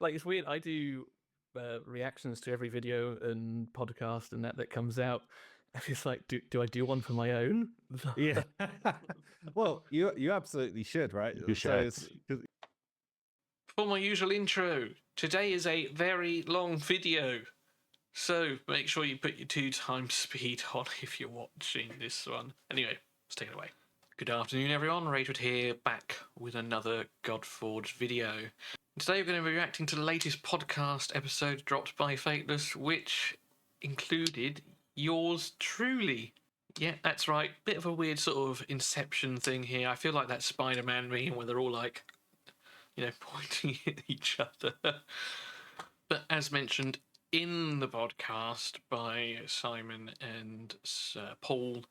Like, it's weird. I do reactions to every video and podcast and that comes out. And it's like, do I do one for my own? Yeah. Well, you absolutely should, right? You should. For my usual intro, today is a very long video, so make sure you put your 2x speed on if you're watching this one. Anyway, let's take it away. Good afternoon everyone, Ragewood here, back with another Godforge video. Today we're going to be reacting to the latest podcast episode dropped by Fateless, which included yours truly. Yeah, that's right, bit of a weird sort of Inception thing here. I feel like that Spider-Man meme where they're all like, you know, pointing at each other. But as mentioned in the podcast by Simon and Paul,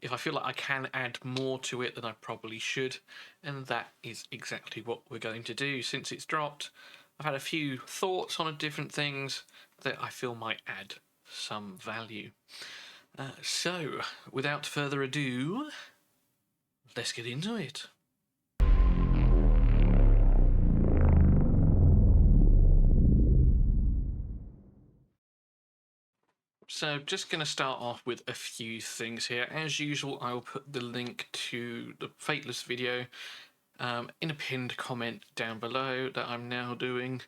if I feel like I can add more to it than I probably should, and that is exactly what we're going to do. Since it's dropped, I've had a few thoughts on different things that I feel might add some value. So, without further ado, let's get into it. So just going to start off with a few things here. As usual, I will put the link to the Fateless video in a pinned comment down below that I'm now doing.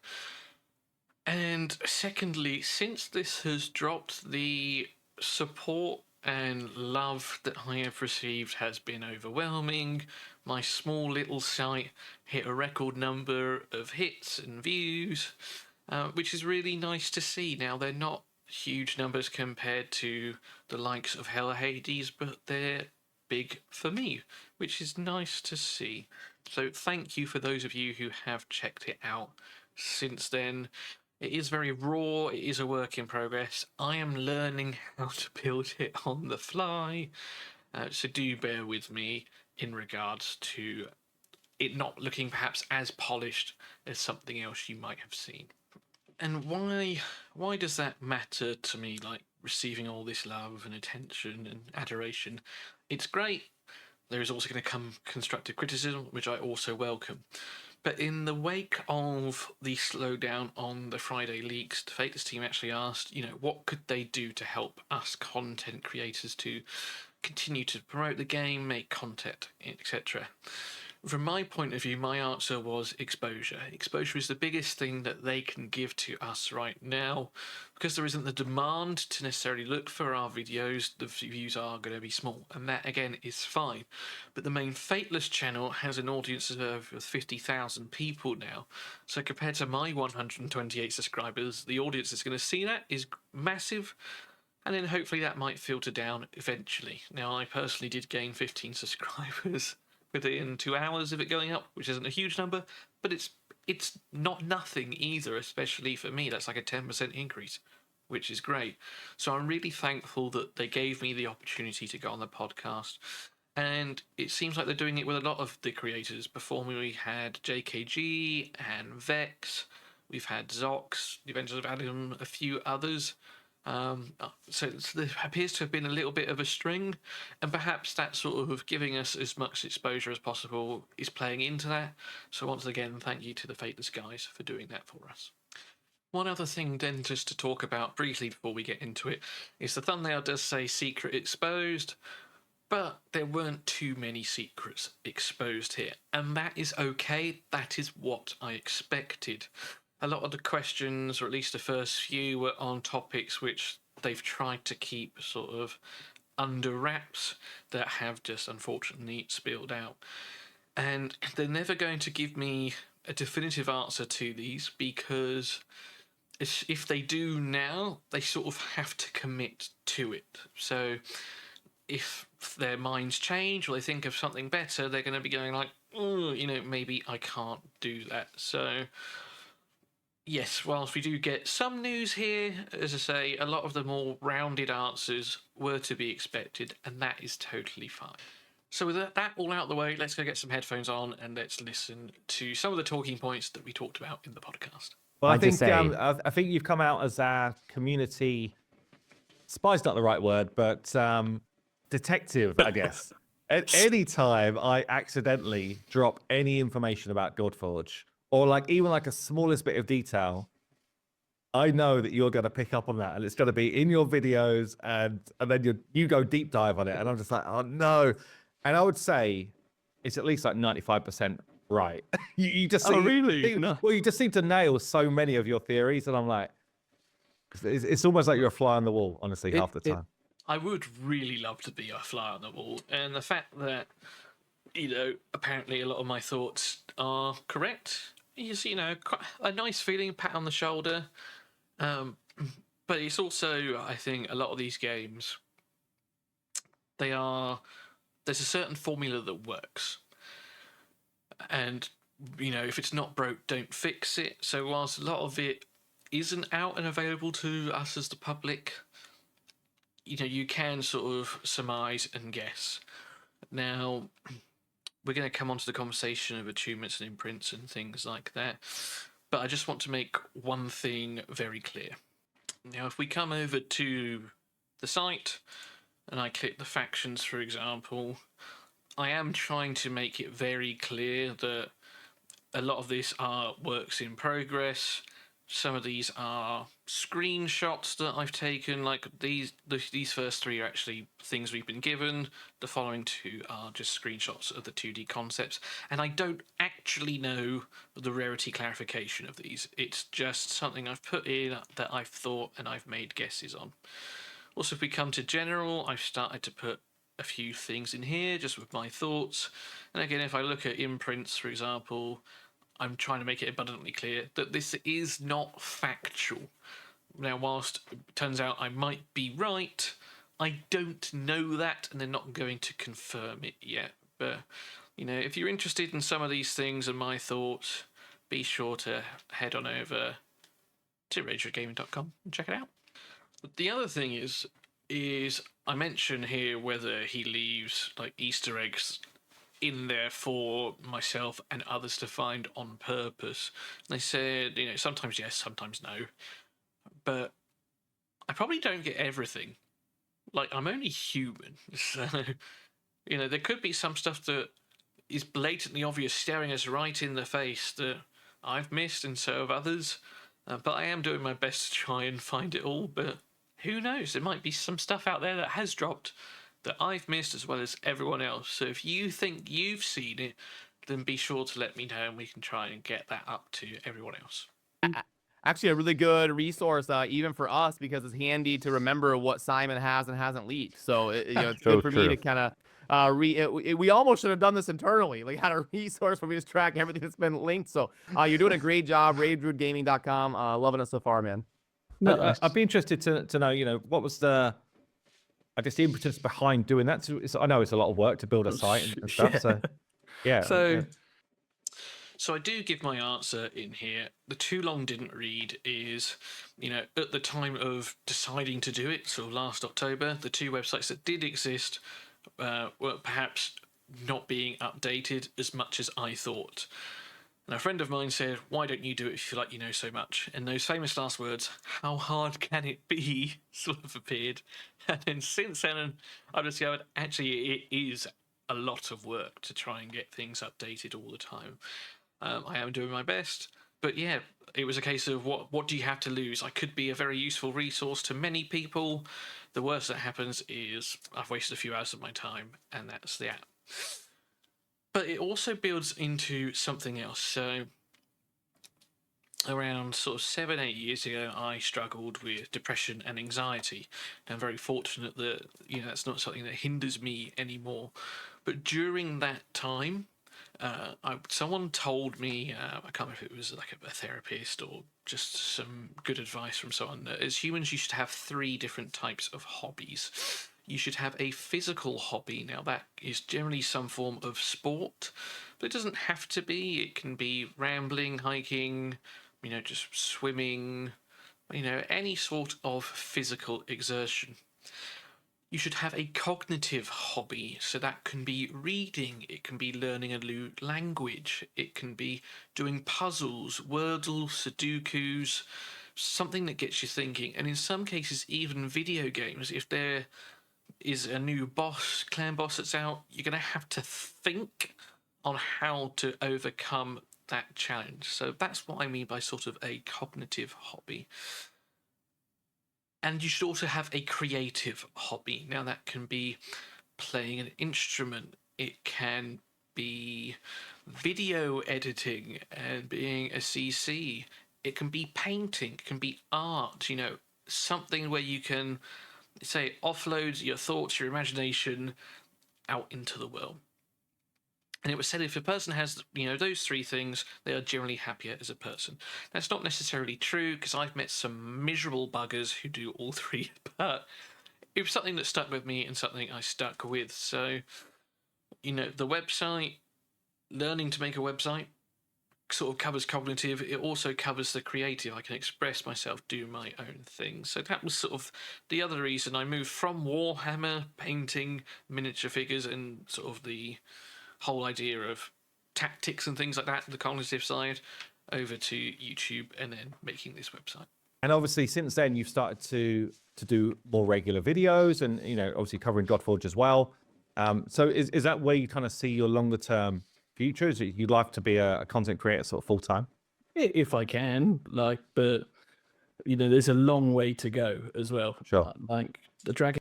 And secondly, since this has dropped, the support and love that I have received has been overwhelming. My small little site hit a record number of hits and views, which is really nice to see. Now, they're not huge numbers compared to the likes of Hell Hades, but they're big for me, which is nice to see. So thank you for those of you who have checked it out since then. It is very raw, it is a work in progress. I am learning how to build it on the fly, so do bear with me in regards to it not looking perhaps as polished as something else you might have seen. And why does that matter to me, like receiving all this love and attention and adoration? It's great. There is also going to come constructive criticism, which I also welcome. But in the wake of the slowdown on the Friday leaks, the Fateless team actually asked, you know, what could they do to help us content creators to continue to promote the game, make content, etc. From my point of view, my answer was exposure. Exposure is the biggest thing that they can give to us right now, because there isn't the demand to necessarily look for our videos. The views are going to be small, and that again is fine. But the main Fateless channel has an audience of over 50,000 people now, so compared to my 128 subscribers, the audience that's going to see that is massive. And then hopefully that might filter down eventually. Now, I personally did gain 15 subscribers within 2 hours of it going up, which isn't a huge number, but it's not nothing either, especially for me. That's like a 10% increase, which is great. So I'm really thankful that they gave me the opportunity to go on the podcast. And it seems like they're doing it with a lot of the creators. Before me, we had JKG and Vex, we've had Zox, the Avengers of Adam, a few others. So there appears to have been a little bit of a string, and perhaps that sort of giving us as much exposure as possible is playing into that. So once again, thank you to the Fateless guys for doing that for us. One other thing then just to talk about briefly before we get into it is the thumbnail does say secret exposed, but there weren't too many secrets exposed here, and that is okay. That is what I expected. A lot of the questions, or at least the first few, were on topics which they've tried to keep sort of under wraps that have just unfortunately spilled out. And they're never going to give me a definitive answer to these, because if they do now, they sort of have to commit to it. So if their minds change or they think of something better, they're going to be going like, oh, you know, maybe I can't do that. So yes, whilst we do get some news here, as I say, a lot of the more rounded answers were to be expected, and that is totally fine. So with that all out of the way, let's go get some headphones on and let's listen to some of the talking points that we talked about in the podcast. Well, I just think you've come out as our community. Spy's not the right word, but detective, I guess. At any time I accidentally drop any information about Godforge or like even like a smallest bit of detail, I know that you're going to pick up on that, and it's going to be in your videos, and then you go deep dive on it, and I'm just like, oh no. And I would say it's at least like 95% right. You just Oh, really? No. well, you just seem to nail so many of your theories, and I'm like, it's almost like you're a fly on the wall, honestly, half the time. I would really love to be a fly on the wall, and the fact that, apparently a lot of my thoughts are correct is, quite a nice feeling, pat on the shoulder. But it's also, I think, a lot of these games, there's a certain formula that works. And, if it's not broke, don't fix it. So whilst a lot of it isn't out and available to us as the public, you can sort of surmise and guess. Now, we're going to come on to the conversation of attunements and imprints and things like that. But I just want to make one thing very clear. Now, if we come over to the site and I click the factions, for example, I am trying to make it very clear that a lot of this are works in progress. Some of these are screenshots that I've taken, like these first three are actually things we've been given. The following two are just screenshots of the 2D concepts, and I don't actually know the rarity clarification of these. It's just something I've put in that I've thought and I've made guesses on. Also, if we come to general, I've started to put a few things in here just with my thoughts. And again, if I look at imprints, for example, I'm trying to make it abundantly clear that this is not factual. Now, whilst it turns out I might be right, I don't know that, and they're not going to confirm it yet. But, if you're interested in some of these things and my thoughts, be sure to head on over to ragegaming.com and check it out. But the other thing is I mention here whether he leaves like Easter eggs in there for myself and others to find on purpose. And they said, sometimes yes, sometimes no. But I probably don't get everything. Like, I'm only human. So, there could be some stuff that is blatantly obvious, staring us right in the face, that I've missed and so have others. But I am doing my best to try and find it all. But who knows? There might be some stuff out there that has dropped that I've missed as well as everyone else. So if you think you've seen it, then be sure to let me know and we can try and get that up to everyone else. Actually, a really good resource, even for us, because it's handy to remember what Simon has and hasn't leaked. So it's good for me to kind of we almost should have done this internally. Like, had a resource where we just track everything that's been linked. So you're doing a great job. RageRootGaming.com. Loving us so far, man. No, I'd be interested to know, what was the impetus behind doing that. I know it's a lot of work to build a site and stuff. Yeah. So, yeah. So I do give my answer in here. The too long didn't read is, at the time of deciding to do it, so last October, the two websites that did exist were perhaps not being updated as much as I thought. And a friend of mine said, why don't you do it if you feel like you know so much? And those famous last words, how hard can it be, sort of appeared. And then since then, I've discovered actually it is a lot of work to try and get things updated all the time. I am doing my best. But yeah, it was a case of what do you have to lose? I could be a very useful resource to many people. The worst that happens is I've wasted a few hours of my time, and that's that. But it also builds into something else. So around sort of 7-8 years ago, I struggled with depression and anxiety. And I'm very fortunate that, that's not something that hinders me anymore. But during that time, someone told me, I can't remember if it was like a therapist or just some good advice from someone, that as humans you should have 3 different types of hobbies. You should have a physical hobby. Now that is generally some form of sport, but it doesn't have to be. It can be rambling, hiking, just swimming, any sort of physical exertion. You should have a cognitive hobby, so that can be reading, it can be learning a new language, it can be doing puzzles, Wordle, Sudokus, something that gets you thinking, and in some cases even video games. If there is a new clan boss that's out, you're going to have to think on how to overcome that challenge. So that's what I mean by sort of a cognitive hobby. And you should also have a creative hobby. Now, that can be playing an instrument, it can be video editing and being a CC, it can be painting, it can be art, something where you can, say, offload your thoughts, your imagination out into the world. And it was said if a person has, those three things, they are generally happier as a person. That's not necessarily true, because I've met some miserable buggers who do all three, but it was something that stuck with me and something I stuck with. So, the website, learning to make a website, sort of covers cognitive. It also covers the creative. I can express myself, do my own thing. So that was sort of the other reason I moved from Warhammer, painting miniature figures, and sort of the whole idea of tactics and things like that, the cognitive side, over to YouTube and then making this website. And obviously, since then, you've started to do more regular videos, and obviously covering Godforge as well. So is that where you kind of see your longer term future? Is it you'd like to be a content creator sort of full time? If I can, but there's a long way to go as well. Sure. Like the dragon.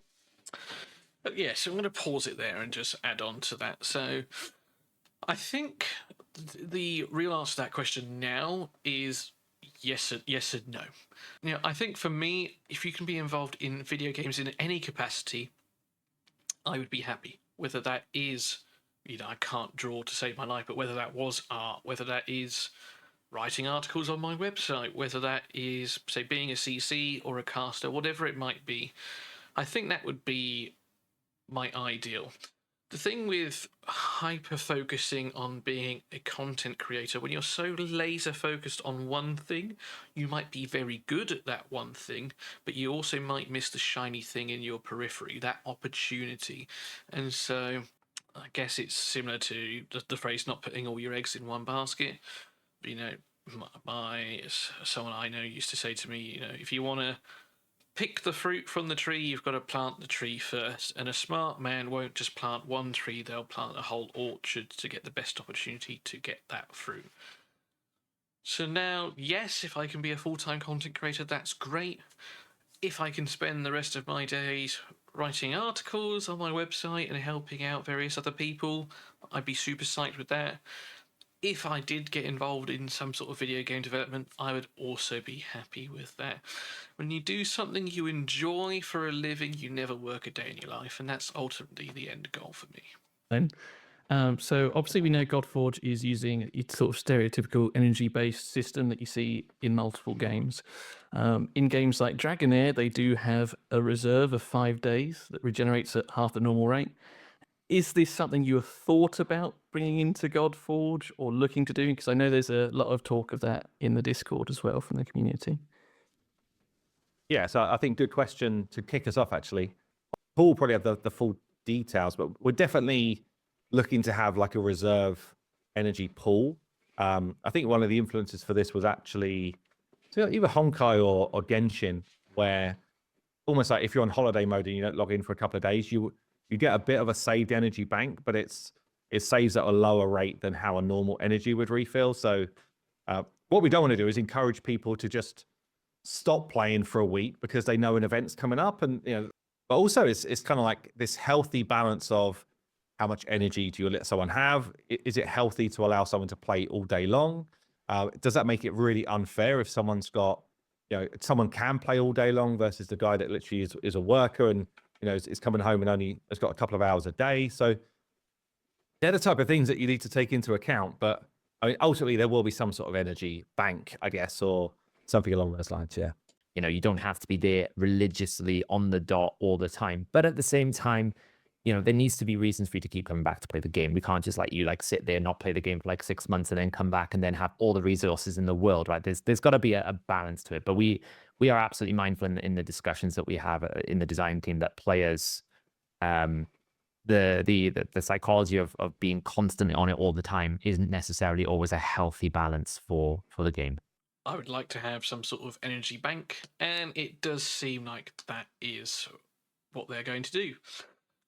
But yeah, so I'm going to pause it there and just add on to that. So I think the real answer to that question now is yes and no. I think for me, if you can be involved in video games in any capacity, I would be happy. Whether that is, I can't draw to save my life, but whether that was art, whether that is writing articles on my website, whether that is, say, being a CC or a caster, whatever it might be, I think that would be my ideal. The thing with hyper focusing on being a content creator, when you're so laser focused on one thing, you might be very good at that one thing, but you also might miss the shiny thing in your periphery, that opportunity. And so I guess it's similar to the phrase not putting all your eggs in one basket. Someone I know used to say to me, if you want to pick the fruit from the tree, you've got to plant the tree first. And a smart man won't just plant one tree, they'll plant a whole orchard to get the best opportunity to get that fruit. So now, yes, if I can be a full-time content creator, that's great. If I can spend the rest of my days writing articles on my website and helping out various other people, I'd be super psyched with that. If I did get involved in some sort of video game development, I would also be happy with that. When you do something you enjoy for a living, you never work a day in your life, and that's ultimately the end goal for me. Then, so obviously we know Godforge is using its sort of stereotypical energy-based system that you see in multiple games. In games like Dragonair, they do have a reserve of 5 days that regenerates at half the normal rate. Is this something you have thought about bringing into Godforge or looking to do? Because I know there's a lot of talk of that in the Discord as well from the community. Yeah, so I think good question to kick us off, actually. Paul probably have the full details, but we're definitely looking to have like a reserve energy pool. I think one of the influences for this was actually either Honkai or Genshin, where almost like if you're on holiday mode and you don't log in for a couple of days, you get a bit of a saved energy bank, but it saves at a lower rate than how a normal energy would refill. So what we don't want to do is encourage people to just stop playing for a week because they know an event's coming up, and but also it's kind of like this healthy balance of how much energy do you let someone have? Is it healthy to allow someone to play all day long? Does that make it really unfair if someone's got, someone can play all day long versus the guy that literally is a worker and is coming home and only has got a couple of hours a day? So they're the type of things that you need to take into account. But I mean, ultimately, there will be some sort of energy bank, I guess, or something along those lines. Yeah. You don't have to be there religiously on the dot all the time. But at the same time, there needs to be reasons for you to keep coming back to play the game. We can't just let you sit there and not play the game for 6 months and then come back and then have all the resources in the world, right? There's got to be a balance to it. But we are absolutely mindful in the discussions that we have in the design team that players, the psychology of being constantly on it all the time isn't necessarily always a healthy balance for the game. I would like to have some sort of energy bank, and it does seem like that is what they're going to do.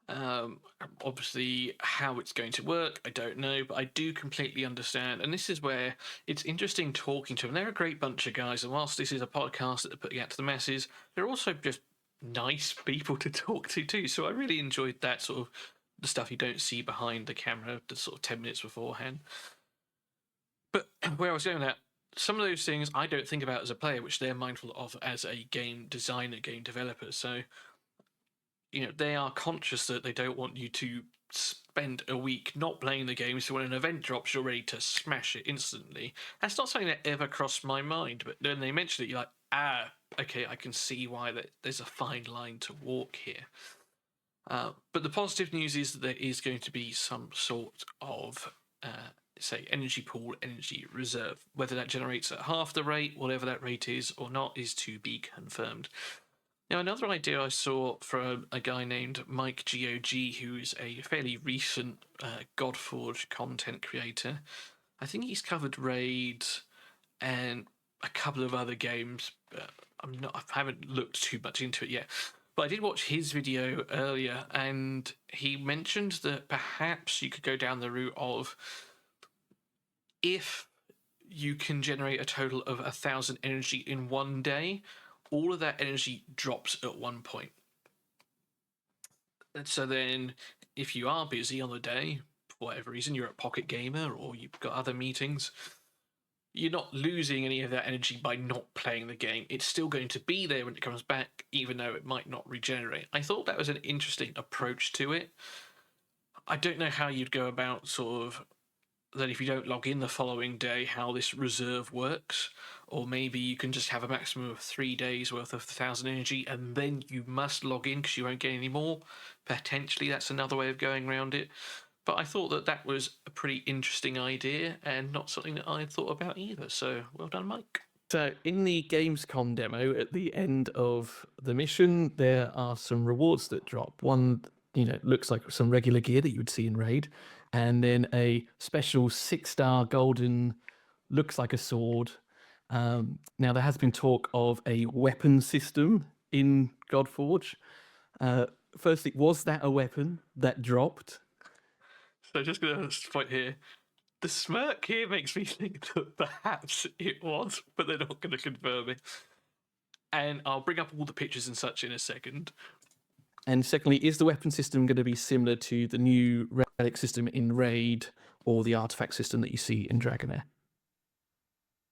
Um, Obviously, how it's going to work, I don't know, but I do completely understand. And this is where it's interesting talking to them. They're a great bunch of guys, and whilst this is a podcast that they're putting out to the masses, they're also just nice people to talk to too. So I really enjoyed that sort of the stuff you don't see behind the camera, the sort of 10 minutes beforehand. But where I was going with that, some of those things I don't think about as a player, which they're mindful of as a game designer, game developer. So, they are conscious that they don't want you to spend a week not playing the game, so when an event drops, you're ready to smash it instantly. That's not something that ever crossed my mind, but then they mentioned it, you're like, okay, I can see why there's a fine line to walk here. But the positive news is that there is going to be some sort of, say, energy pool, energy reserve. Whether that generates at half the rate, whatever that rate is or not, is to be confirmed. Now, another idea I saw from a guy named Mike GOG, who is a fairly recent Godforge content creator. I think he's covered raids and a couple of other games. I haven't looked too much into it yet. But I did watch his video earlier, and he mentioned that perhaps you could go down the route of, if you can generate a total of 1,000 energy in one day, all of that energy drops at one point. And so then, if you are busy on the day, for whatever reason, you're at Pocket Gamer or you've got other meetings, you're not losing any of that energy by not playing the game. It's still going to be there when it comes back, even though it might not regenerate. I thought that was an interesting approach to it. I don't know how you'd go about sort of that if you don't log in the following day, how this reserve works. Or maybe you can just have a maximum of 3 days worth of 1,000 energy and then you must log in because you won't get any more. Potentially that's another way of going around it. But I thought that was a pretty interesting idea and not something that I had thought about either. So well done, Mike. So in the Gamescom demo, at the end of the mission, there are some rewards that drop. One, looks like some regular gear that you would see in Raid, and then a special 6-star golden, looks like a sword. Now, there has been talk of a weapon system in Godforge. Firstly, was that a weapon that dropped? So just going to point here. The smirk here makes me think that perhaps it was, but they're not going to confirm it. And I'll bring up all the pictures and such in a second. And secondly, is the weapon system going to be similar to the new relic system in Raid or the artifact system that you see in Dragonair?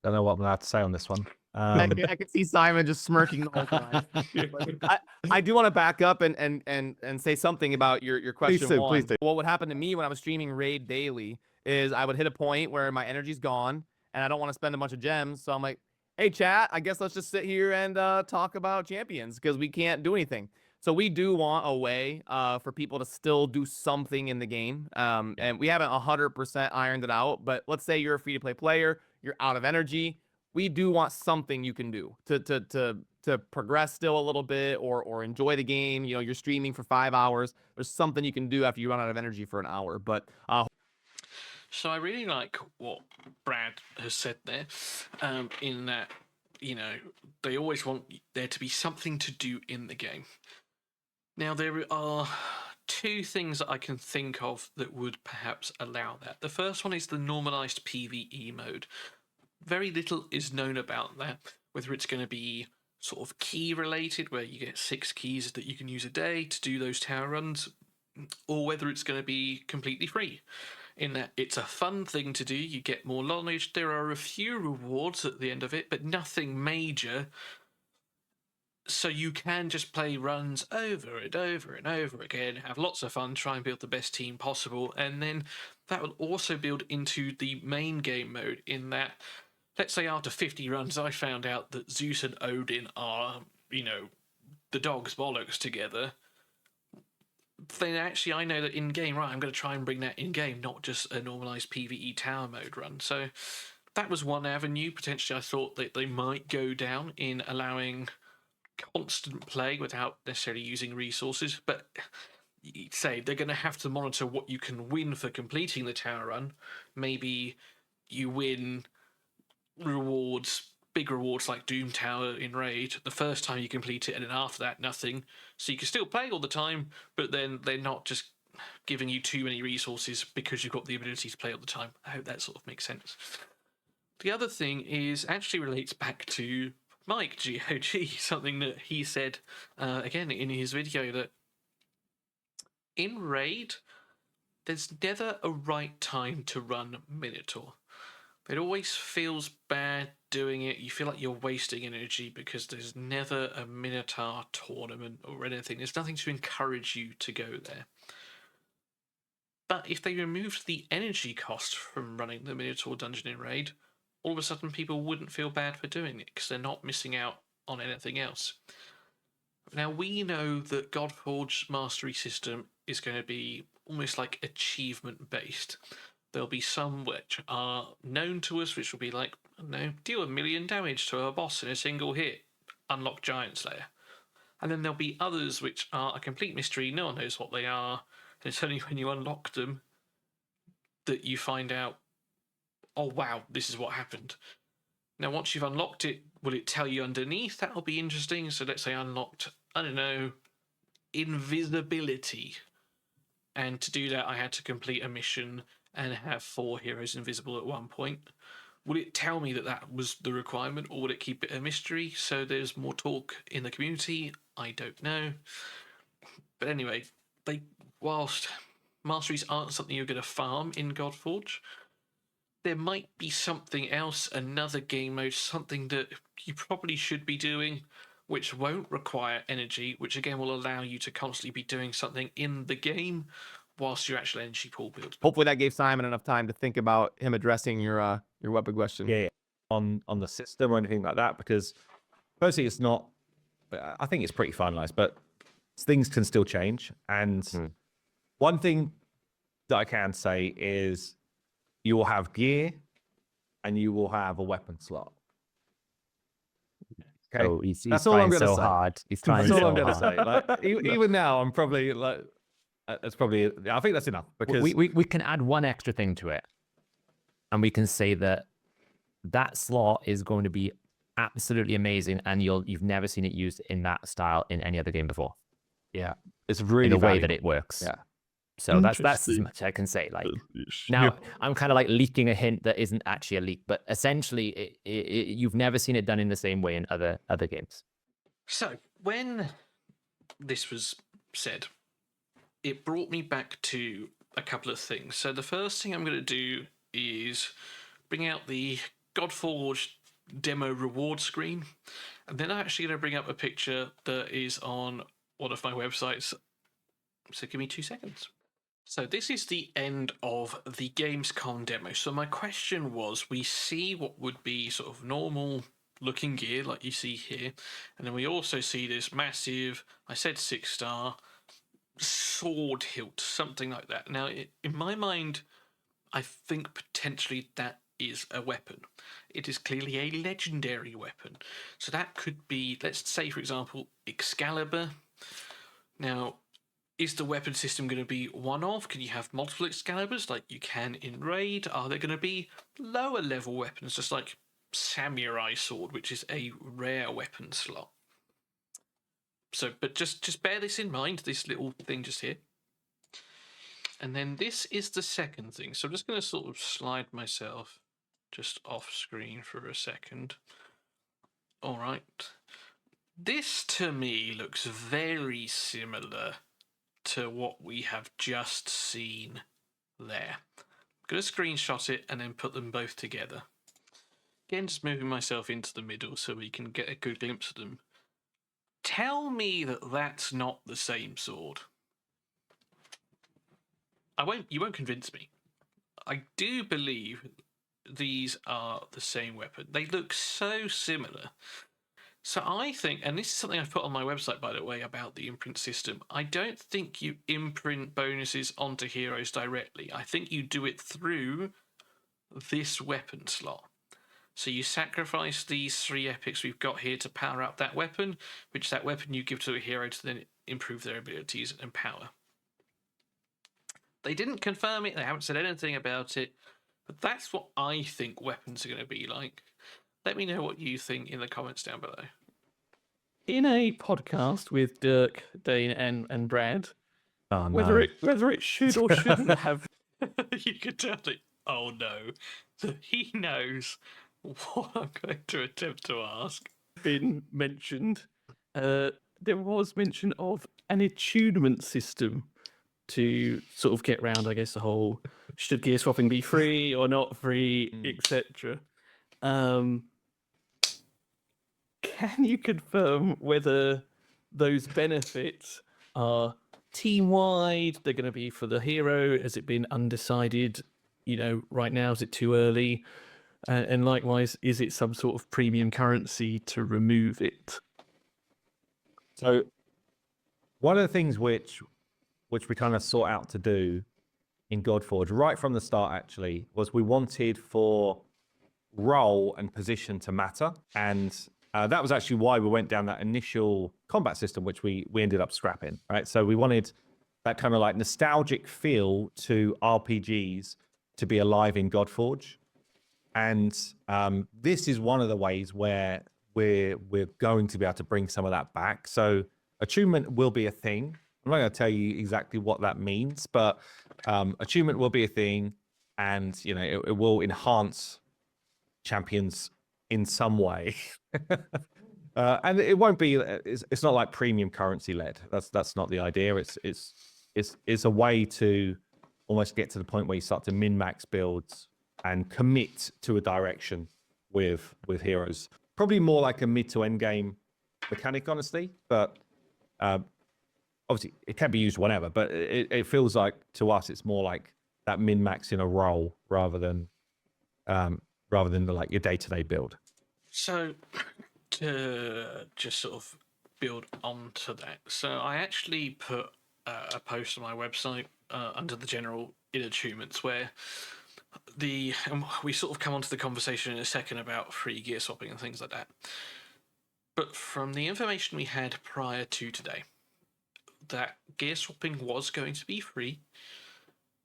Don't know what I'm allowed to say on this one. I can see Simon just smirking the whole time. I do want to back up and say something about your question. Please do. What would happen to me when I was streaming Raid daily is I would hit a point where my energy's gone and I don't want to spend a bunch of gems. So I'm like, hey, chat, I guess let's just sit here and talk about champions because we can't do anything. So we do want a way for people to still do something in the game. And we haven't 100% ironed it out. But let's say you're a free-to-play player, you're out of energy. We do want something you can do to progress still a little bit or enjoy the game. You're streaming for 5 hours. There's something you can do after you run out of energy for an hour. But so I really like what Brad has said there, in that, they always want there to be something to do in the game. Now, there are 2 things that I can think of that would perhaps allow that. The first one is the normalized PvE mode. Very little is known about that, whether it's going to be sort of key related, where you get 6 keys that you can use a day to do those tower runs, or whether it's going to be completely free, in that it's a fun thing to do, you get more knowledge, there are a few rewards at the end of it, but nothing major, so you can just play runs over and over and over again, have lots of fun, try and build the best team possible, and then that will also build into the main game mode, in that, let's say after 50 runs, I found out that Zeus and Odin are, the dog's bollocks together. Then actually I know that in-game, right, I'm going to try and bring that in-game, not just a normalised PvE tower mode run. So that was one avenue, potentially, I thought that they might go down, in allowing constant play without necessarily using resources. But you'd say they're going to have to monitor what you can win for completing the tower run. Maybe you win rewards big rewards like Doom Tower in Raid the first time you complete it, and then after that, nothing. So you can still play all the time, but then they're not just giving you too many resources because you've got the ability to play all the time. I hope that sort of makes sense. The other thing is actually relates back to Mike GOG, something that he said again in his video, that in Raid, there's never a right time to run Minotaur. It always feels bad doing it. You feel like you're wasting energy because there's never a Minotaur tournament or anything. There's nothing to encourage you to go there. But if they removed the energy cost from running the Minotaur dungeon in Raid, all of a sudden people wouldn't feel bad for doing it because they're not missing out on anything else. Now, we know that Godforge's mastery system is going to be almost like achievement based. There'll be some which are known to us, which will be like, I don't know, deal 1 million damage to a boss in a single hit, unlock Giant Slayer. And then there'll be others which are a complete mystery, no one knows what they are, and it's only when you unlock them that you find out, oh wow, this is what happened. Now, once you've unlocked it, will it tell you underneath? That'll be interesting. So let's say I unlocked, I don't know, invisibility. And to do that, I had to complete a mission and have 4 heroes invisible at one point. Will it tell me that that was the requirement, or would it keep it a mystery so there's more talk in the community? I don't know. But anyway, whilst masteries aren't something you're going to farm in Godforge, there might be something else, another game mode, something that you probably should be doing, which won't require energy, which again will allow you to constantly be doing something in the game whilst your actual energy pool builds. Hopefully that gave Simon enough time to think about him addressing your weapon question. Yeah, on the system or anything like that, because firstly, it's not. I think it's pretty finalized, but things can still change. And one thing that I can say is, you will have gear, and you will have a weapon slot. Okay, So he's that's all trying I'm going to so say. hard. He's trying That's all so I'm going to hard. say. Like, even now, I'm probably like, it's probably. I think that's enough because We can add one extra thing to it, and we can say that that slot is going to be absolutely amazing, and you've never seen it used in that style in any other game before. yeah, it's really In the way valuable. that it works. Yeah. So that's as Interesting. much I can say. Like now, I'm kind of like leaking a hint that isn't actually a leak, but essentially, you've never seen it done in the same way in other games. So, when this was said, it brought me back to a couple of things. So, the first thing I'm going to do is bring out the Godforge demo reward screen, and then I'm actually going to bring up a picture that is on one of my websites. So, give me 2 seconds. So this is the end of the Gamescom demo. So my question was, we see what would be sort of normal looking gear like you see here, and then we also see this massive, I said 6-star, sword hilt, something like that. Now, in my mind, I think potentially that is a weapon. It is clearly a legendary weapon. So that could be, let's say, for example, Excalibur. Now, is the weapon system going to be one-off? Can you have multiple Excaliburs like you can in Raid? Are there going to be lower level weapons, just like Samurai Sword, which is a rare weapon slot? So, but just bear this in mind, this little thing just here. And then this is the second thing. So I'm just going to sort of slide myself just off screen for a second. All right. This to me looks very similar to what we have just seen there. I'm going to screenshot it and then put them both together. Again, just moving myself into the middle so we can get a good glimpse of them. Tell me that that's not the same sword. You won't convince me. I do believe these are the same weapon. They look so similar. So I think, and this is something I've put on my website, by the way, about the imprint system. I don't think you imprint bonuses onto heroes directly. I think you do it through this weapon slot. So you sacrifice these 3 epics we've got here to power up that weapon, which that weapon you give to a hero to then improve their abilities and power. They didn't confirm it, they haven't said anything about it, but that's what I think weapons are going to be like. Let me know what you think in the comments down below. In a podcast with Dirk, Dane, and Brad, Oh, no. whether it should or shouldn't have You could tell it. Oh no, he knows what I'm going to attempt to ask. been mentioned, there was mention of an attunement system to sort of get round, I guess, the whole should gear swapping be free or not free, etc. Can you confirm whether those benefits are team wide? They're going to be for the hero? Has it been undecided? Right now, is it too early? And likewise, is it some sort of premium currency to remove it? So one of the things which we kind of sought out to do in Godforge right from the start actually was we wanted for role and position to matter, and that was actually why we went down that initial combat system, which we ended up scrapping. Right, so we wanted that kind of like nostalgic feel to RPGs to be alive in Godforge. And this is one of the ways where we're going to be able to bring some of that back. So attunement will be a thing. I'm not going to tell you exactly what that means, but attunement will be a thing, and it will enhance champions in some way. And it won't be. It's not like premium currency led. That's not the idea. It's a way to almost get to the point where you start to min max builds and commit to a direction with heroes. Probably more like a mid to end game mechanic, honestly. But obviously, it can be used whenever. But it feels like to us, it's more like that min max in a role rather than like your day to day build. So, to just sort of build onto that, so I actually put a post on my website under the general in attunements where and we sort of come onto the conversation in a second about free gear swapping and things like that. But from the information we had prior to today, that gear swapping was going to be free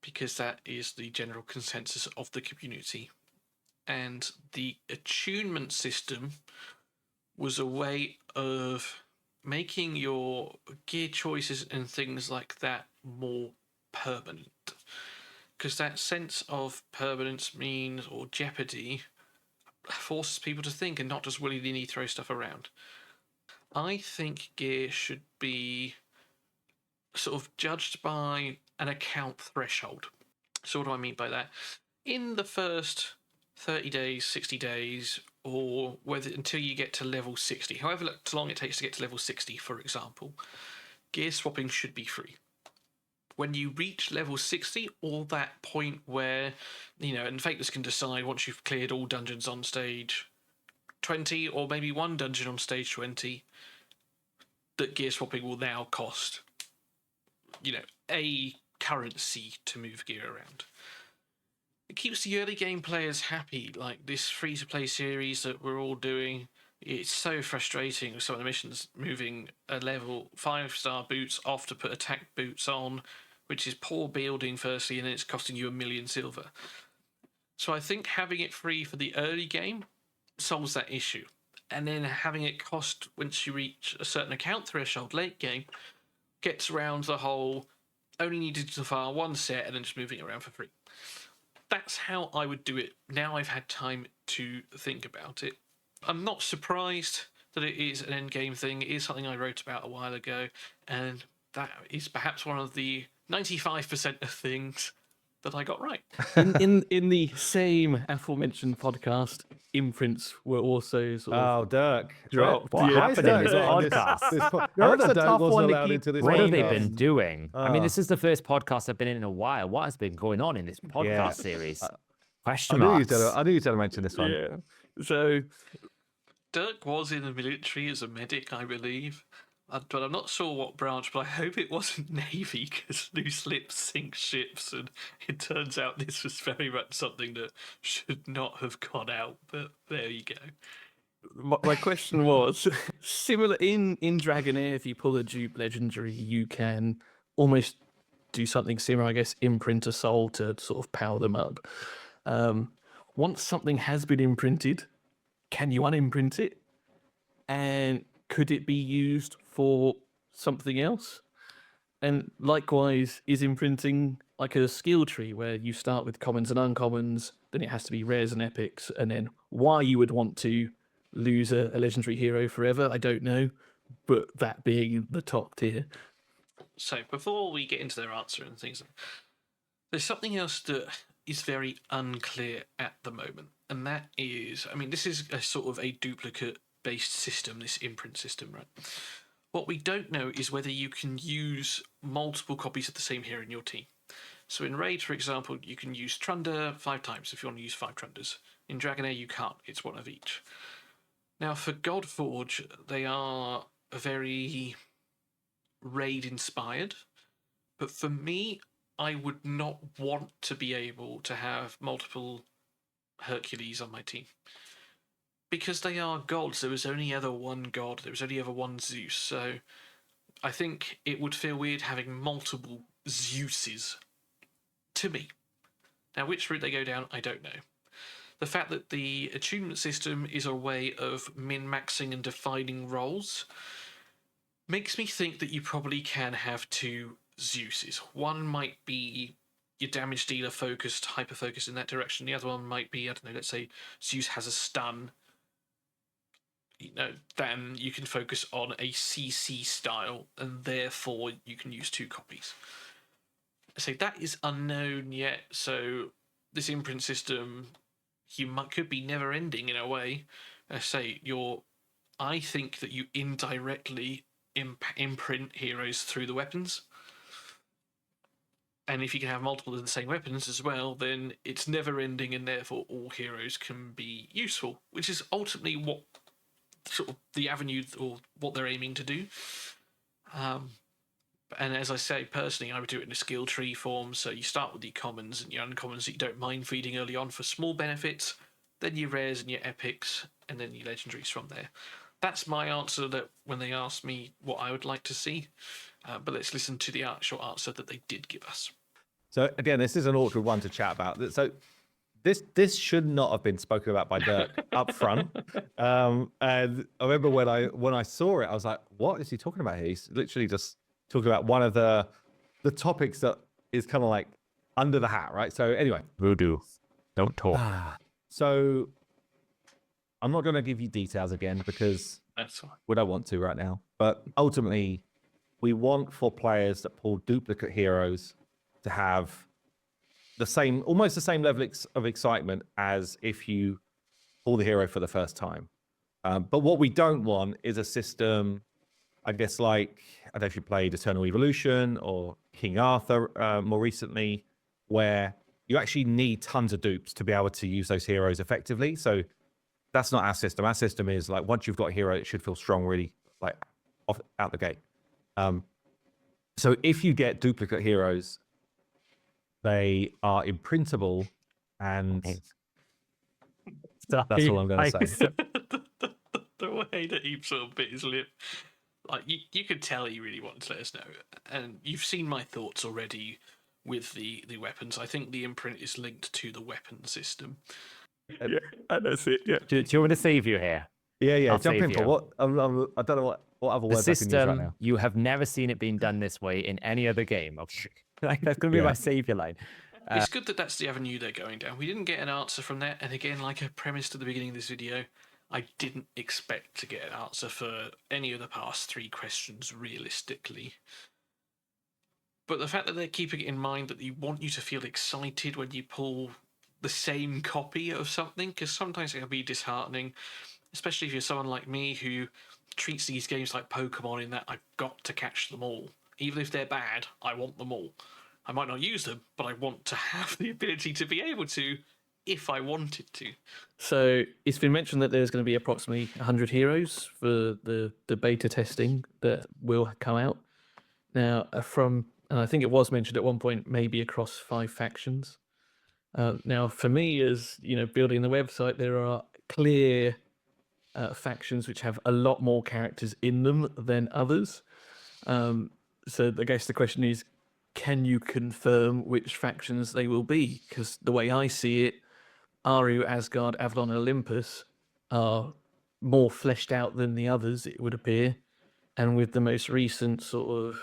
because that is the general consensus of the community. And the attunement system was a way of making your gear choices and things like that more permanent. Because that sense of permanence means, or jeopardy, forces people to think and not just willy-nilly throw stuff around. I think gear should be sort of judged by an account threshold. So what do I mean by that? In the first 30 days, 60 days, or whether until you get to level 60, however long it takes to get to level 60, for example, gear swapping should be free. When you reach level 60, or that point where, and Fateless can decide once you've cleared all dungeons on stage 20, or maybe one dungeon on stage 20, that gear swapping will now cost, a currency to move gear around. It keeps the early game players happy, like this free-to-play series that we're all doing. It's so frustrating with some of the missions moving a level 5-star boots off to put attack boots on, which is poor building firstly, and then it's costing you 1 million silver. So I think having it free for the early game solves that issue. And then having it cost once you reach a certain account threshold late game gets around the whole only needed to fire one set and then just moving it around for free. That's how I would do it. Now I've had time to think about it. I'm not surprised that it is an endgame thing. It is something I wrote about a while ago, and that is perhaps one of the 95% of things that I got right. In the same aforementioned podcast, imprints were also sort of Dirk dropped. What happened in this podcast? Dirk's a tough one to keep. this What have they podcast. been doing? I mean, Ah. this is the first podcast I've been in a while. What has been going on in this podcast series? Question I knew you marks. was going to mention this one. Yeah. So Dirk was in the military as a medic, I believe. But I'm not sure what branch, but I hope it wasn't Navy, because loose lips sink ships, and it turns out this was very much something that should not have gone out, but there you go. my question was similar in Dragonair. If you pull a dupe legendary, you can almost do something similar, I guess, imprint a soul to sort of power them up. Once something has been imprinted, can you unimprint it? And could it be used for something else? And likewise, is imprinting like a skill tree where you start with commons and uncommons, then it has to be rares and epics, and then why you would want to lose a legendary hero forever, I don't know, but that being the top tier. So before we get into their answer and things, there's something else that is very unclear at the moment, and that is, I mean, this is a sort of a duplicate-based system, this imprint system, right? What we don't know is whether you can use multiple copies of the same hero in your team. So in Raid, for example, you can use Trunder 5 times if you want to use 5 Trunders. In Dragonair, you can't. It's one of each. Now, for Godforge, they are very Raid-inspired. But for me, I would not want to be able to have multiple Hercules on my team. Because they are gods, there was only ever one god, there was only ever one Zeus, so I think it would feel weird having multiple Zeuses, to me. Now, which route they go down, I don't know. The fact that the attunement system is a way of min-maxing and defining roles makes me think that you probably can have 2 Zeuses. One might be your damage dealer focused, hyper-focused in that direction, the other one might be, I don't know, let's say Zeus has a stun, then you can focus on a CC style, and therefore you can use 2 copies. So that is unknown yet. So this imprint system, could be never ending in a way. I think that you indirectly imprint heroes through the weapons. And if you can have multiple of the same weapons as well, then it's never ending, and therefore all heroes can be useful, which is ultimately what sort of the avenue or what they're aiming to do. And as I say, personally, I would do it in a skill tree form. So you start with your commons and your uncommons that you don't mind feeding early on for small benefits, then your rares and your epics, and then your legendaries from there. That's my answer that when they asked me what I would like to see. But let's listen to the actual answer that they did give us. So again, this is an awkward one to chat about. So this should not have been spoken about by Dirk up front. And I remember when I saw it, I was like, what is he talking about here? He's literally just talking about one of the topics that is kind of like under the hat, right? So anyway. Voodoo. Don't talk. So I'm not going to give you details again because That's fine. we don't want to right now. But ultimately, we want for players that pull duplicate heroes to have almost the same level of excitement as if you pull the hero for the first time. But what we don't want is a system, I guess, like, I don't know if you played Eternal Evolution or King Arthur more recently, where you actually need tons of dupes to be able to use those heroes effectively. So that's not our system. Our system is like, once you've got a hero, it should feel strong really like out the gate. So if you get duplicate heroes, they are imprintable, and that's all I'm going to say. The way that he sort of bit his lip, like you could tell he really wanted to let us know. And you've seen my thoughts already with the weapons. I think the imprint is linked to the weapon system. Yeah, that's it. Yeah. Do you want me to save you here? Yeah. I'll Jump save in for you. what? I don't know what other The words I can use right system, now. you have never seen it being done this way in any other game. Okay. Like, that's going to be my savior line. It's good that that's the avenue they're going down. We didn't get an answer from that, and again, like I premised at the beginning of this video, I didn't expect to get an answer for any of the past 3 questions realistically. But the fact that they're keeping it in mind that they want you to feel excited when you pull the same copy of something, because sometimes it can be disheartening, especially if you're someone like me who treats these games like Pokemon in that I've got to catch them all. Even if they're bad, I want them all. I might not use them, but I want to have the ability to be able to if I wanted to. So it's been mentioned that there's going to be approximately 100 heroes for the beta testing that will come out. Now, and I think it was mentioned at one point, maybe across 5 factions. Now, for me, as building the website, there are clear factions which have a lot more characters in them than others. So I guess the question is, can you confirm which factions they will be? Because the way I see it, Aru, Asgard, Avalon, and Olympus are more fleshed out than the others, it would appear. And with the most recent sort of,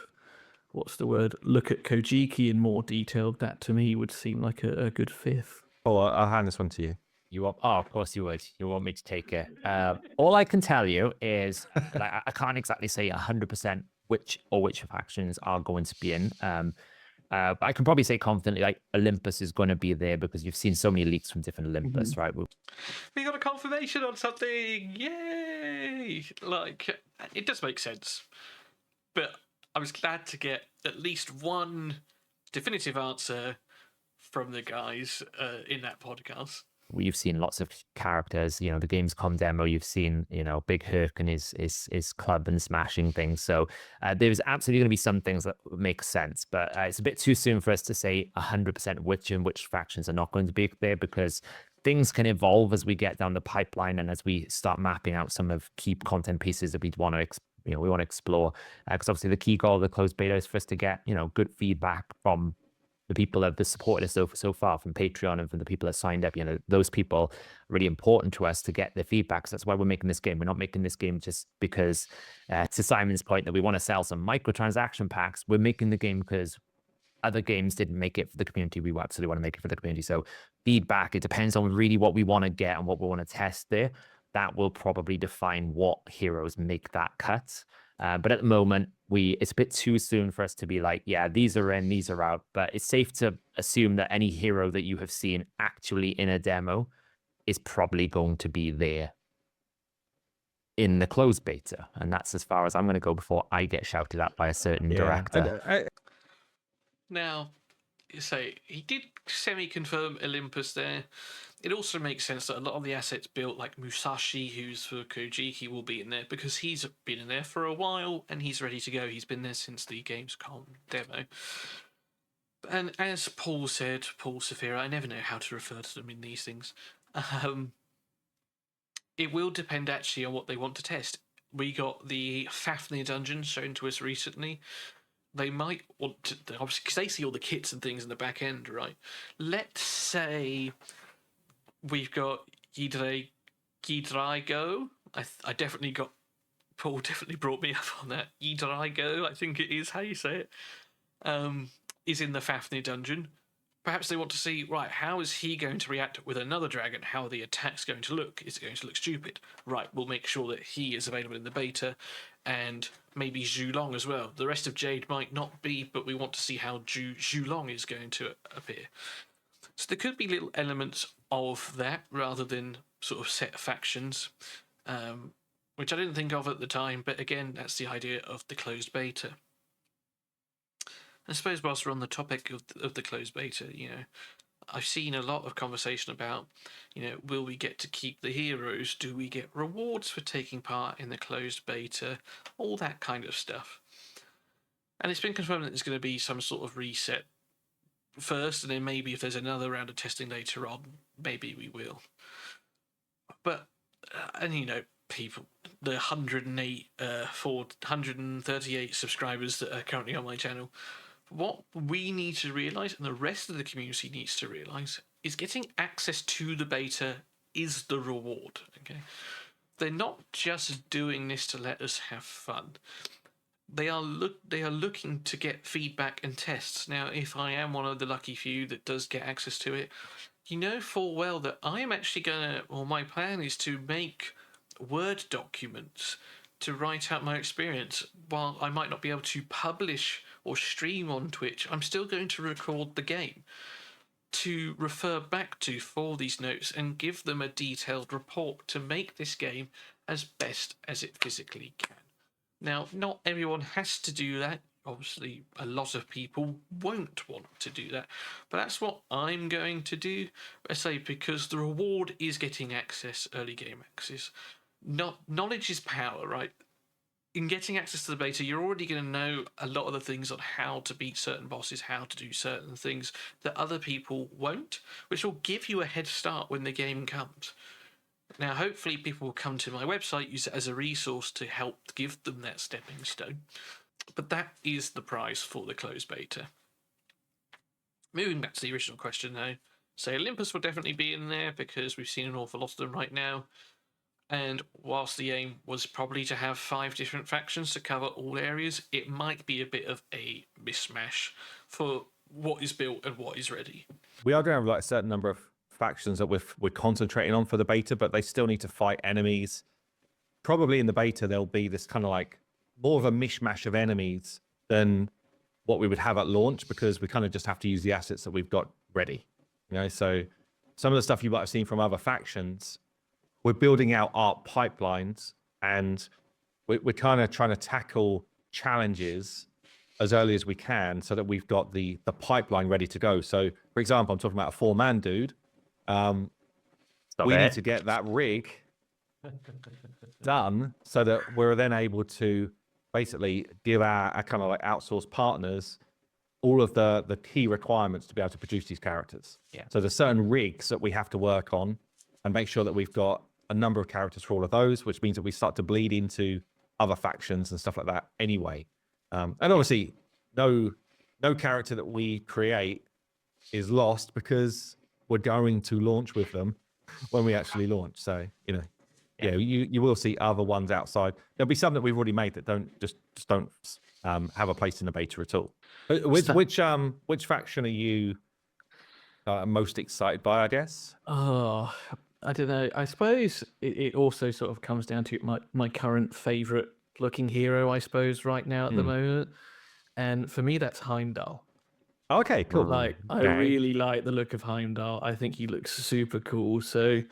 what's the word, look at Kojiki in more detail, that to me would seem like a good fifth. Oh, I'll hand this one to you. You want? Oh, of course you would. You want me to take it. All I can tell you is like I can't exactly say 100% which factions are going to be in. But I can probably say confidently, like Olympus is going to be there because you've seen so many leaks from different Olympus, right? We got a confirmation on something! Yay! Like, it does make sense. But I was glad to get at least one definitive answer from the guys in that podcast. We've seen lots of characters, you know, the Gamescom demo, you've seen, you know, Big Herc and his club and smashing things. So there's absolutely going to be some things that make sense, but it's a bit too soon for us to say 100% which factions are not going to be there, because things can evolve as we get down the pipeline and as we start mapping out some of key content pieces that we'd want to we want to explore, because obviously the key goal of the closed beta is for us to get, you know, good feedback from the people that have supported us so far, from Patreon and from the people that signed up. You know, those people are really important to us to get their feedback. So that's why we're making this game. We're not making this game just because, to Simon's point, that we want to sell some microtransaction packs. We're making the game because other games didn't make it for the community. We absolutely want to make it for the community. So feedback, it depends on really what we want to get and what we want to test there. That will probably define what heroes make that cut. But at the moment, it's a bit too soon for us to be like, yeah, these are in, these are out. But it's safe to assume that any hero that you have seen actually in a demo is probably going to be there in the closed beta. And that's as far as I'm going to go before I get shouted at by a certain director. Now, say he did semi-confirm Olympus there. It also makes sense that a lot of the assets built, like Musashi, who's for Kojiki, will be in there because he's been in there for a while and he's ready to go. He's been there since the Gamescom demo. And as Paul said, Paul Safira, I never know how to refer to them in these things. It will depend actually on what they want to test. We got the Fafnir dungeon shown to us recently. They might want to, obviously, because they see all the kits and things in the back end, right? Let's say we've got Gidraigo. I definitely got, Paul definitely brought me up on that. Gidraigo, I think it is how you say it, is in the Fafnir dungeon. Perhaps they want to see, right, how is he going to react with another dragon? How are the attacks going to look? Is it going to look stupid? Right, we'll make sure that he is available in the beta, and maybe Zhulong as well. The rest of Jade might not be, but we want to see how Zhulong is going to appear. So there could be little elements of that rather than sort of set factions, which I didn't think of at the time, but again, that's the idea of the closed beta. I suppose whilst we're on the topic of the closed beta, you know, I've seen a lot of conversation about, you know, will we get to keep the heroes? Do we get rewards for taking part in the closed beta? All that kind of stuff. And it's been confirmed that there's going to be some sort of reset first, and then maybe if there's another round of testing later on, maybe we will. But, and you know, people, the 138 subscribers that are currently on my channel, what we need to realise, and the rest of the community needs to realise, is getting access to the beta is the reward. Okay, they're not just doing this to let us have fun. They are looking to get feedback and tests. Now, if I am one of the lucky few that does get access to it, you know full well that I am actually my plan is to make Word documents to write out my experience. While I might not be able to publish or stream on Twitch, I'm still going to record the game to refer back to for these notes and give them a detailed report to make this game as best as it physically can. Now, not everyone has to do that. Obviously, a lot of people won't want to do that, but that's what I'm going to do. I say because the reward is getting access, early game access. Knowledge is power, right? In getting access to the beta, you're already going to know a lot of the things on how to beat certain bosses, how to do certain things that other people won't, which will give you a head start when the game comes. Now, hopefully people will come to my website, use it as a resource to help give them that stepping stone. But that is the prize for the closed beta. Moving back to the original question, though, so Olympus will definitely be in there because we've seen an awful lot of them right now. And whilst the aim was probably to have 5 different factions to cover all areas, it might be a bit of a mismatch for what is built and what is ready. We are going to have like a certain number of factions that we're concentrating on for the beta, but they still need to fight enemies. Probably in the beta, there'll be this kind of like more of a mishmash of enemies than what we would have at launch, because we kind of just have to use the assets that we've got ready. You know, so some of the stuff you might have seen from other factions, we're building out our pipelines, and we're kind of trying to tackle challenges as early as we can so that we've got the pipeline ready to go. So, for example, I'm talking about a 4-man dude. We need to get that rig done so that we're then able to basically give our kind of like outsourced partners all of the key requirements to be able to produce these characters. Yeah. So there's certain rigs that we have to work on and make sure that we've got a number of characters for all of those, which means that we start to bleed into other factions and stuff like that anyway. And obviously, no character that we create is lost, because we're going to launch with them when we actually launch. So, you know, yeah, you will see other ones outside. There'll be some that we've already made that don't have a place in the beta at all. Which faction are you most excited by, I guess? Oh, I don't know. I suppose it also sort of comes down to my current favorite looking hero, I suppose, right now at the moment. And for me, that's Heimdall. Okay, cool. Like, I really like the look of Heimdall. I think he looks super cool. So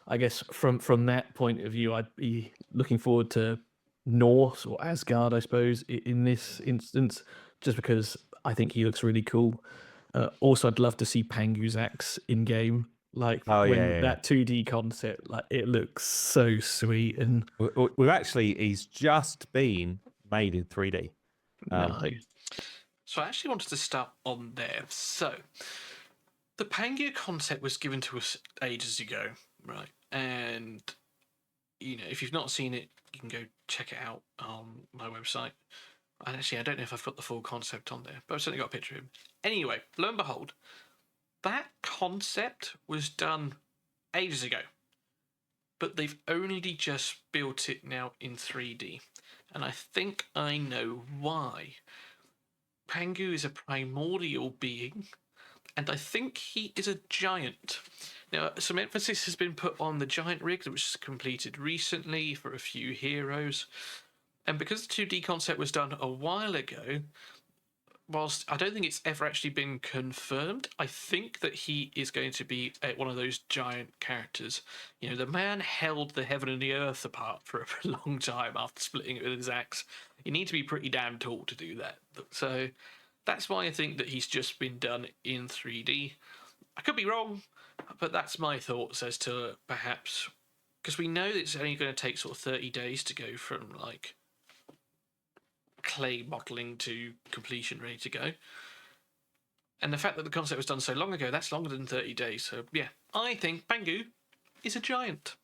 I guess from that point of view, I'd be looking forward to Norse or Asgard, I suppose, in this instance, just because I think he looks really cool. Also, I'd love to see Pangu's axe in game. Like that 2D concept, like it looks so sweet. And he's just been made in 3D. Nice. So I actually wanted to start on there. So the Pangu concept was given to us ages ago, right? And you know, if you've not seen it, you can go check it out on my website. And actually, I don't know if I've got the full concept on there, but I've certainly got a picture of him. Anyway, lo and behold, that concept was done ages ago, but they've only just built it now in 3D. And I think I know why. Pangu is a primordial being, and I think he is a giant. Now, some emphasis has been put on the giant rig, which was completed recently for a few heroes. And because the 2D concept was done a while ago, whilst I don't think it's ever actually been confirmed, I think that he is going to be one of those giant characters. You know, the man held the heaven and the earth apart for a long time after splitting it with his axe. You need to be pretty damn tall to do that. So that's why I think that he's just been done in 3D. I could be wrong, but that's my thoughts as to perhaps, because we know that it's only going to take sort of 30 days to go from like clay modelling to completion, ready to go. And the fact that the concept was done so long ago, that's longer than 30 days. So yeah, I think Pangu is a giant.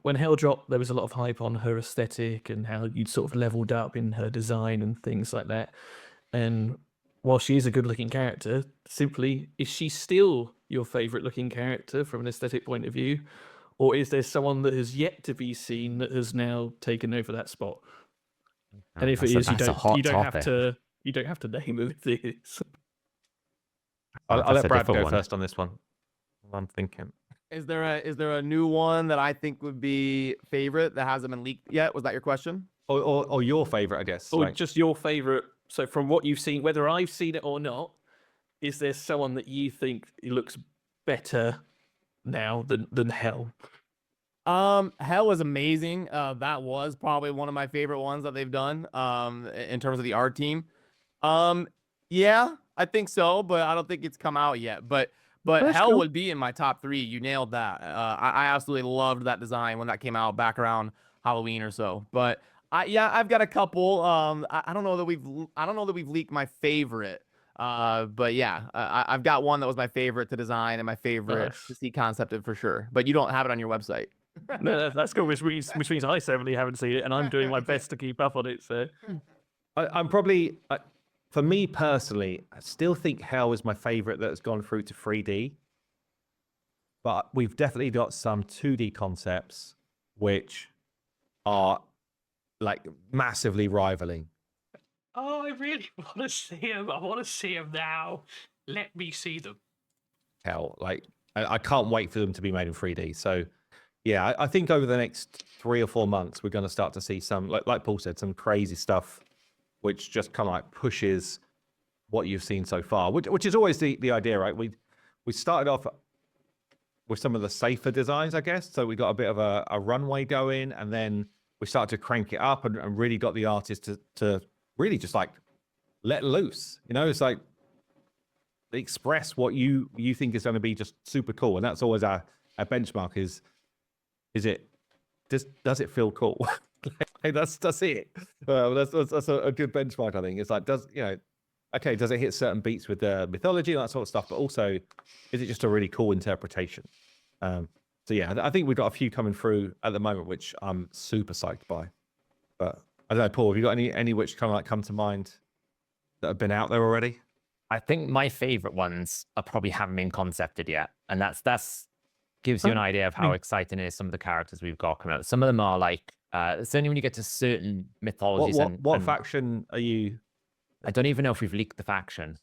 When Hell dropped, there was a lot of hype on her aesthetic and how you'd sort of leveled up in her design and things like that. And while she is a good-looking character, simply, is she still your favourite-looking character from an aesthetic point of view, or is there someone that has yet to be seen that has now taken over that spot? And if it is, you don't have to name it if it is. I'll let Brad go first on this one. I'm thinking. Is there a new one that I think would be favorite that hasn't been leaked yet? Was that your question? Or your favorite, I guess. Or just your favorite. So from what you've seen, whether I've seen it or not, is there someone that you think looks better now than Hell? Hell was amazing. That was probably one of my favorite ones that they've done. In terms of the art team. Yeah, I think so, but I don't think it's come out yet. But Hell would be in my top 3. You nailed that. I absolutely loved that design when that came out back around Halloween or so. But I've got a couple. I don't know that we've leaked my favorite. But yeah, I've got one that was my favorite to design and my favorite to see concepted for sure. But you don't have it on your website. No, that's cool. Which means I certainly haven't seen it, and I'm doing my best to keep up on it. So I'm probably, for me personally, I still think Hell is my favorite that's gone through to 3D. But we've definitely got some 2D concepts which are like massively rivaling. Oh, I really want to see them. I want to see them now. Let me see them. Hell, like I can't wait for them to be made in 3D. So yeah, I think over the next 3 or 4 months, we're going to start to see some, like Paul said, some crazy stuff, which just kind of like pushes what you've seen so far, which is always the idea, right? We started off with some of the safer designs, I guess. So we got a bit of a runway going, and then we started to crank it up and really got the artists to really just like let loose. You know, it's like express what you think is going to be just super cool, and that's always our benchmark. Is it does it feel cool? Hey, that's it. That's a good benchmark, I think. It's like, does okay, does it hit certain beats with the mythology and that sort of stuff, but also is it just a really cool interpretation? So yeah, I think we've got a few coming through at the moment, which I'm super psyched by. But I don't know, Paul, have you got any which kind of like come to mind that have been out there already? I think my favorite ones are probably haven't been concepted yet, and that's gives you an idea of how exciting it is. Some of the characters we've got coming out. Some of them are like certainly when you get to certain mythologies. What faction are you? I don't even know if we've leaked the faction.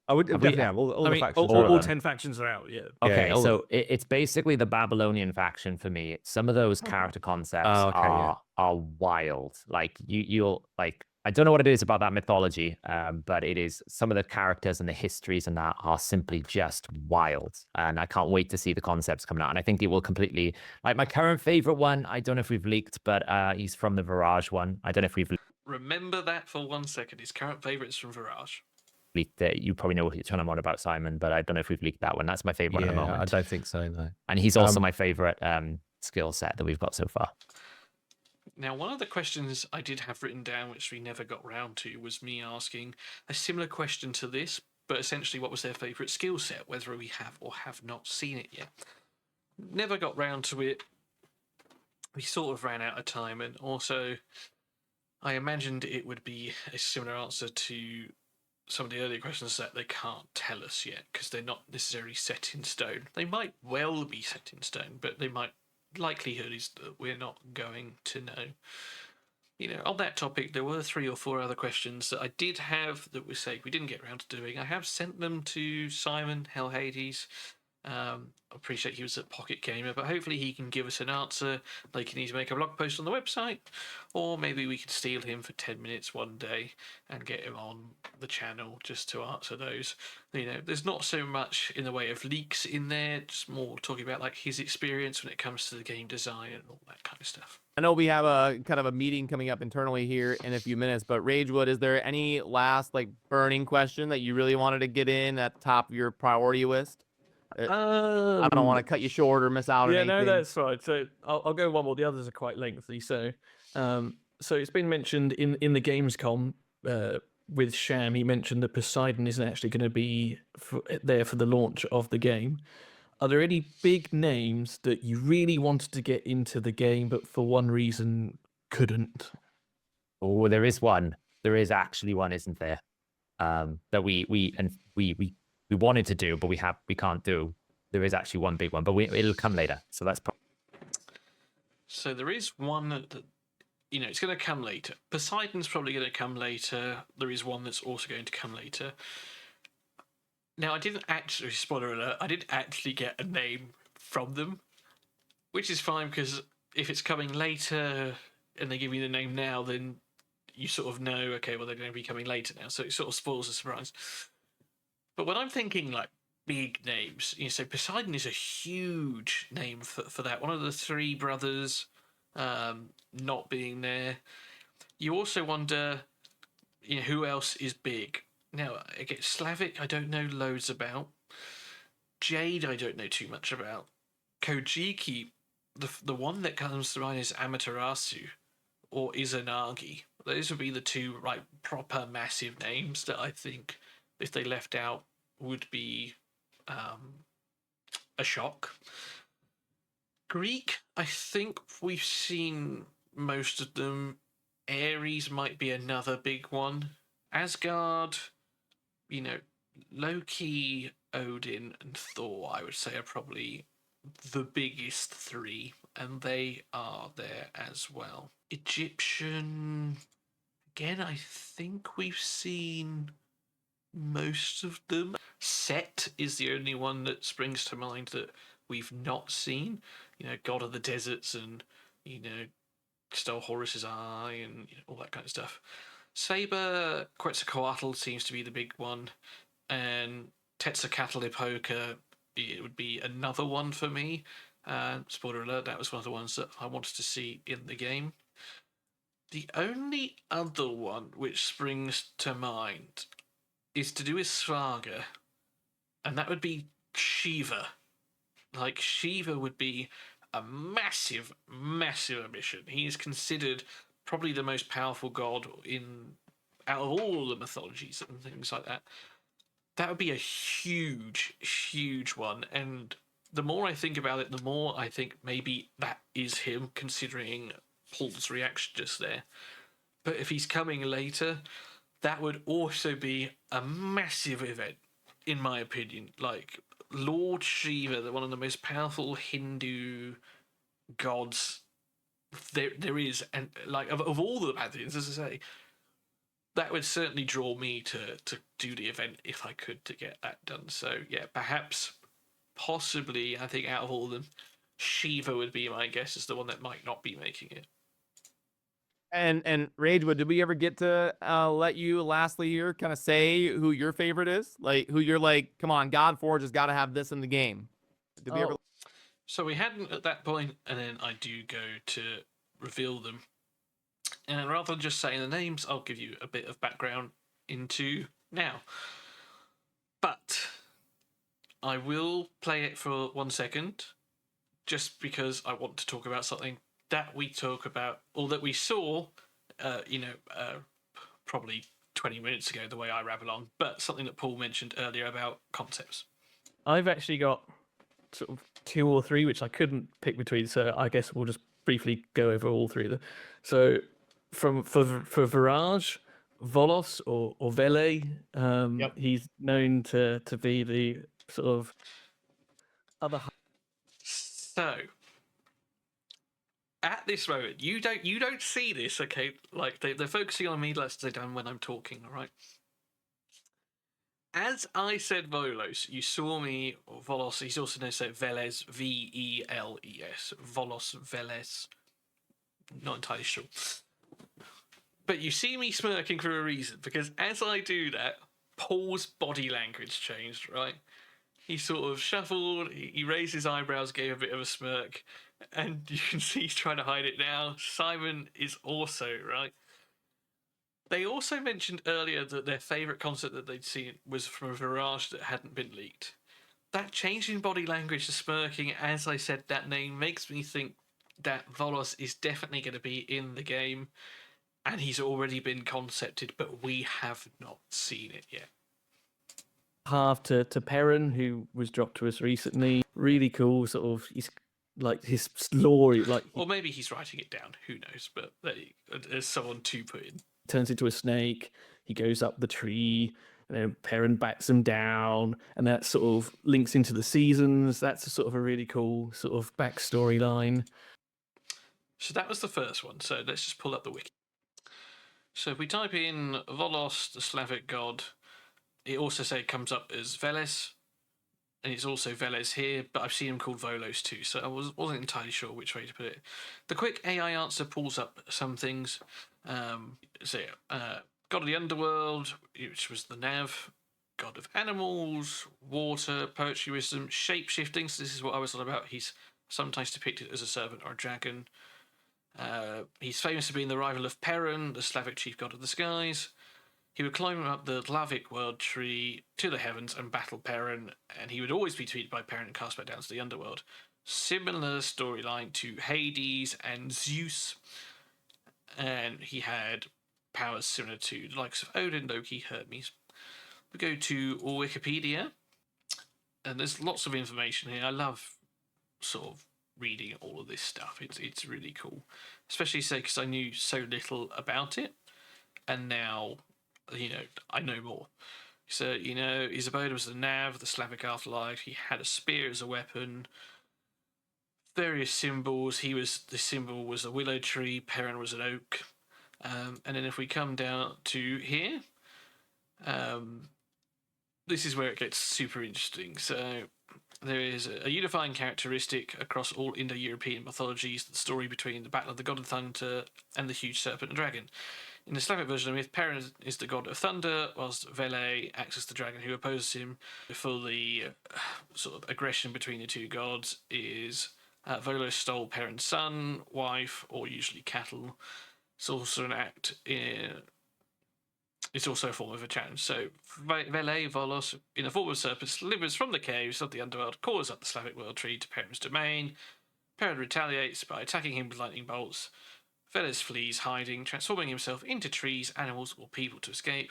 I would definitely have all the factions. All 10 factions are out. Yeah. Okay, Yeah, so it's basically the Babylonian faction for me. Some of those character concepts are wild. Like you'll like. I don't know what it is about that mythology, but it is some of the characters and the histories and that are simply just wild. And I can't wait to see the concepts coming out. And I think it will completely, like my current favorite one, I don't know if we've leaked, but he's from the Virage one. I don't know if we've Remember that for 1 second. His current favorite is from Virage. leaked it. You probably know what you're trying to on about, Simon, but I don't know if we've leaked that one. That's my favorite one at the moment. I don't think so, no. And he's also my favorite skill set that we've got so far. Now, one of the questions I did have written down, which we never got round to, was me asking a similar question to this, but essentially what was their favourite skill set, whether we have or have not seen it yet. Never got round to it. We sort of ran out of time, and also I imagined it would be a similar answer to some of the earlier questions that they can't tell us yet, because they're not necessarily set in stone. They might well be set in stone, but they might... likelihood is that we're not going to know. You know, on that topic, there were 3 or 4 other questions that I did have that we didn't get around to doing. I have sent them to Simon Hell Hades. I appreciate he was at Pocket Gamer, but hopefully he can give us an answer. Like, he needs to make a blog post on the website, or maybe we could steal him for 10 minutes one day and get him on the channel just to answer those. You know, there's not so much in the way of leaks in there, just more talking about like his experience when it comes to the game design and all that kind of stuff. I know we have a kind of a meeting coming up internally here in a few minutes, but Ragewood, is there any last like burning question that you really wanted to get in at the top of your priority list? I don't want to cut you short or miss out on anything. No, that's fine. So I'll go one more. The others are quite lengthy. So it's been mentioned in the Gamescom with Sham. He mentioned that Poseidon isn't actually going to be there for the launch of the game. Are there any big names that you really wanted to get into the game, but for one reason couldn't? Oh, there is one. There is actually one, isn't there? That we wanted to do, but we can't do. There is actually one big one, but it'll come later. So that's So there is one that, you know, it's going to come later. Poseidon's probably going to come later. There is one that's also going to come later. Now, I didn't actually, spoiler alert, I didn't actually get a name from them, which is fine, because if it's coming later and they give you the name now, then you sort of know, okay, well, they're going to be coming later now, so it sort of spoils the surprise. But when I'm thinking, like, big names, you know, so Poseidon is a huge name for that. One of the 3 brothers not being there. You also wonder, you know, who else is big? Now, again, Slavic, I don't know loads about. Jade, I don't know too much about. Kojiki, the one that comes to mind is Amaterasu or Izanagi. Those would be the 2 like proper massive names that I think, if they left out, would be a shock. Greek, I think we've seen most of them. Ares might be another big one. Asgard, you know, Loki, Odin, and Thor, I would say, are probably the biggest three, and they are there as well. Egyptian, again, I think we've seen most of them. Set is the only one that springs to mind that we've not seen. God of the deserts, and stole Horus's eye, and all that kind of stuff. Saber Quetzalcoatl seems to be the big one, and Tetzalcoatl it would be another one for me. Spoiler alert, that was one of the ones that I wanted to see in the game. The only other one which springs to mind is to do with Svaga, and that would be Shiva. Like, Shiva would be a massive, massive ambition. He is considered probably the most powerful god out of all the mythologies and things like that. That would be a huge, huge one. And the more I think about it, the more I think maybe that is him, considering Paul's reaction just there. But if he's coming later, that would also be a massive event, in my opinion. Like, Lord Shiva, one of the most powerful Hindu gods there is, and like of all the pantheons, as I say, that would certainly draw me to do the event if I could, to get that done. So yeah, perhaps, possibly, I think out of all of them, Shiva would be my guess as the one that might not be making it. And Ragewood, did we ever get to let you lastly here kind of say who your favorite is? Like, who you're like, come on, Godforge has got to have this in the game. Did we ever? So we hadn't at that point, and then I do go to reveal them. And rather than just saying the names, I'll give you a bit of background into now. But I will play it for 1 second, just because I want to talk about something that we talk about, or that we saw, probably 20 minutes ago, the way I rabble on, but something that Paul mentioned earlier about concepts. I've actually got sort of 2 or 3 which I couldn't pick between, so I guess we'll just briefly go over all 3 of them. So for Virage, Volos or Vele, Yep. he's known to be the sort of other. So at this moment, you don't see this, okay? Like, they're focusing on me less than when I'm talking, all right? As I said Volos, you saw me, or Volos, he's also known as Veles, Veles, Volos, Veles, not entirely sure. But you see me smirking for a reason, because as I do that, Paul's body language changed, right? He sort of shuffled, he raised his eyebrows, gave a bit of a smirk, and you can see he's trying to hide it now. Simon is also, right? They also mentioned earlier that their favourite concert that they'd seen was from a Virage that hadn't been leaked. That change in body language to smirking as I said that name makes me think that Volos is definitely going to be in the game, and he's already been concepted, but we have not seen it yet. Half to Perrin, who was dropped to us recently. Really cool, sort of. He's like his lore, like, or maybe he's writing it down. Who knows? But there's someone to put in. Turns into a snake. He goes up the tree, and then Perrin bats him down, and that sort of links into the seasons. That's a sort of a really cool sort of backstory line. So that was the first one. So let's just pull up the wiki. So if we type in Volos, the Slavic god, it also comes up as Veles, and it's also Veles here, but I've seen him called Volos too, so I wasn't entirely sure which way to put it. The quick AI answer pulls up some things. God of the Underworld, which was the Nav, God of Animals, Water, Poetry, Wisdom, Shape-shifting, so this is what I was on about. He's sometimes depicted as a serpent or a dragon. He's famous for being the rival of Perrin, the Slavic chief god of the skies. He would climb up the Slavic world tree to the heavens and battle Perrin, and he would always be defeated by Perrin and cast back down to the underworld. Similar storyline to Hades and Zeus, and he had powers similar to the likes of Odin, Loki, Hermes. We go to Wikipedia, and there's lots of information here. I love sort of reading all of this stuff. It's really cool, especially because I knew so little about it, and now I know more. So his abode was the Nav, the Slavic afterlife. He had a spear as a weapon. various symbols. The symbol was a willow tree, Perrin was an oak. And then if we come down to here, this is where it gets super interesting. So there is a unifying characteristic across all Indo-European mythologies, the story between the battle of the god of thunder and the huge serpent and dragon. In the Slavic version of myth, Perrin is the god of thunder, whilst Vele acts as the dragon who opposes him. For the sort of aggression between the two gods is Volo stole Perrin's son, wife, or usually cattle. It's also an act it's also a form of a challenge. So Vele, Volos, in the form of serpent, slithers from the caves of the underworld, calls up the Slavic world tree to Perrin's domain. Perrin retaliates by attacking him with lightning bolts. Veles flees, hiding, transforming himself into trees, animals, or people to escape.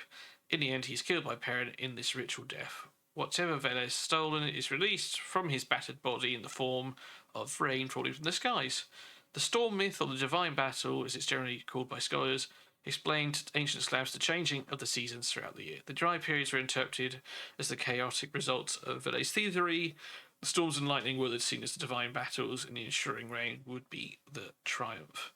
In the end, he is killed by Perrin in this ritual death. Whatever Veles stolen is released from his battered body in the form of rain falling from the skies. The storm myth, or the divine battle, as it's generally called by scholars, explained ancient Slavs the changing of the seasons throughout the year. The dry periods were interpreted as the chaotic results of Veles' thievery. The storms and lightning were seen as the divine battles, and the ensuing rain would be the triumph.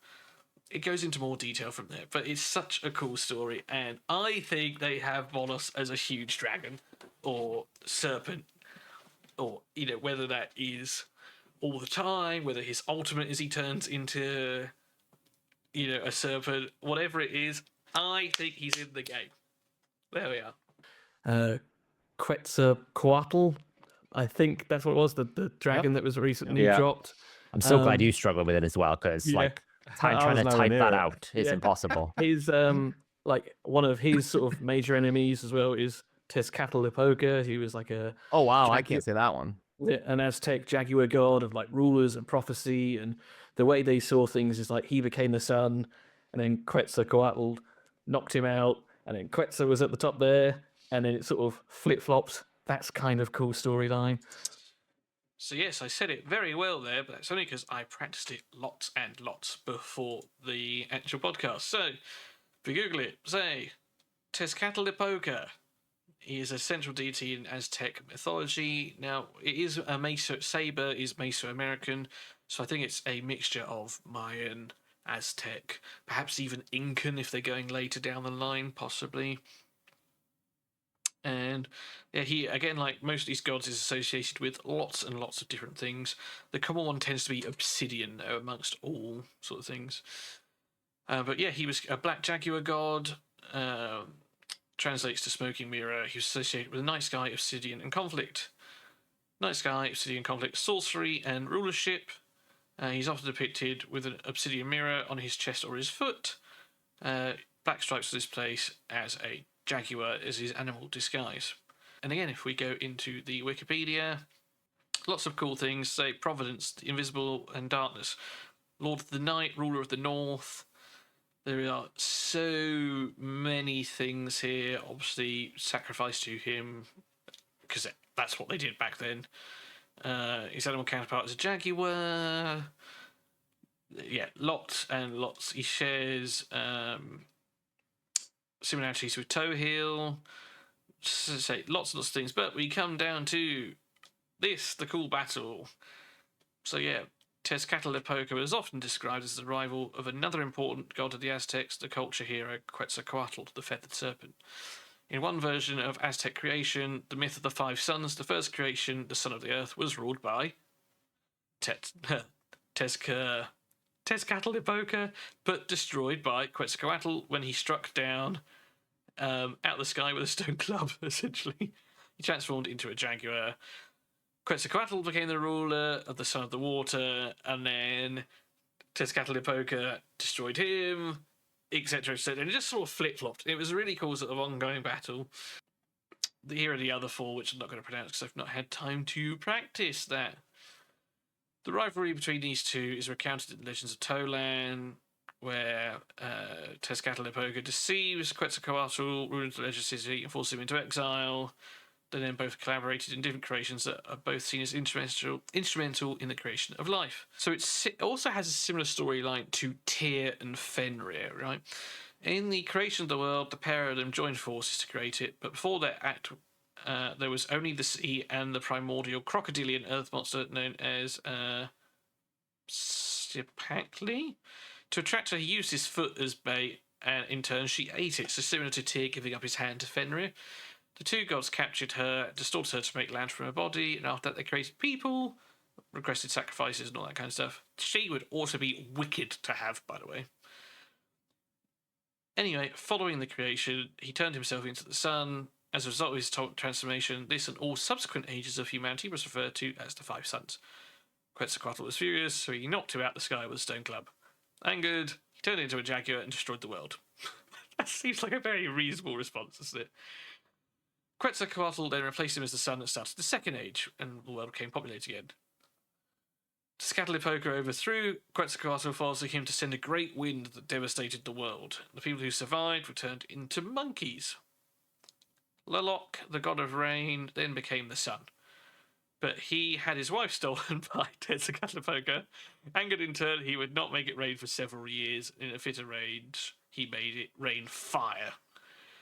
It goes into more detail from there, but it's such a cool story, and I think they have Volos as a huge dragon or serpent, or whether that is all the time, whether his ultimate is he turns into a serpent, whatever it is. I think he's in the game. There we are. Quetzalcoatl, I think that's what it was, the dragon that was recently dropped. I'm so glad you struggle with it as well, because trying to type that out is impossible. His one of his sort of major enemies as well is Tezcatlipoca. He was like a Oh wow, I can't say that one. an Aztec jaguar god of like rulers and prophecy, and the way they saw things is like he became the sun, and then Quetzalcoatl knocked him out, and then Quetzal was at the top there, and then it sort of flip-flopped. That's kind of cool storyline. So yes, I said it very well there, but that's only because I practiced it lots and lots before the actual podcast. So, if you Google it, say, Tezcatlipoca. He is a central deity in Aztec mythology. Now, it is a saber is Mesoamerican, so I think it's a mixture of Mayan, Aztec, perhaps even Incan if they're going later down the line, possibly. And yeah, he, again, like most of these gods, is associated with lots and lots of different things. The common one tends to be obsidian, though, amongst all sort of things. But yeah, he was a black jaguar god, translates to smoking mirror. He was associated with the night sky, obsidian, and conflict. Night sky, obsidian, conflict, sorcery, and rulership. He's often depicted with an obsidian mirror on his chest or his foot. Black stripes for this place as a jaguar as his animal disguise. And again, if we go into the Wikipedia, lots of cool things. Say Providence, the invisible, and darkness. Lord of the night, ruler of the north. There are so many things here. Obviously, sacrifice to him, because that's what they did back then. His animal counterpart is a jaguar. Yeah, lots and lots. He shares similarities with Towhill. Say lots and lots of things, but we come down to this, the cool battle. So yeah, Tezcatlipoca is often described as the rival of another important god of the Aztecs, the culture hero Quetzalcoatl, the feathered serpent. In one version of Aztec creation, the myth of the five suns, the first creation, the sun of the earth, was ruled by Tezcatlipoca, but destroyed by Quetzalcoatl when he struck down out of the sky with a stone club, essentially. He transformed into a jaguar. Quetzalcoatl became the ruler of the Son of the Water, and then Tezcatlipoca destroyed him, etc., etc. And it just sort of flip-flopped. It was a really cool sort of ongoing battle. Here are the other four, which I'm not going to pronounce because I've not had time to practice that. The rivalry between these two is recounted in Legends of Tolan, where Tezcatlipoca deceives Quetzalcoatl, ruins the Legend City, and forces him into exile. They then both collaborated in different creations that are both seen as instrumental in the creation of life. So it also has a similar storyline to Tyr and Fenrir, right? In the creation of the world, the pair of them joined forces to create it, but before that act, there was only the sea and the primordial crocodilian earth monster known as Sipakli. To attract her, he used his foot as bait, and in turn she ate it, so similar to Tyr giving up his hand to Fenrir. The two gods captured her, distorted her to make land from her body, and after that they created people, requested sacrifices and all that kind of stuff. She would also be wicked to have, by the way. Anyway, following the creation, he turned himself into the sun. As a result of his transformation, this and all subsequent ages of humanity was referred to as the Five Suns. Quetzalcoatl was furious, so he knocked him out of the sky with a stone club. Angered, he turned into a jaguar and destroyed the world. That seems like a very reasonable response, doesn't it? Quetzalcoatl then replaced him as the sun and started the Second Age, and the world became populated again. Tezcatlipoca overthrew Quetzalcoatl, forcing him to send a great wind that devastated the world. The people who survived were turned into monkeys. Tlaloc, the god of rain, then became the sun. But he had his wife stolen by Tezcatlipoca. Angered in turn, he would not make it rain for several years. In a fit of rage, he made it rain fire.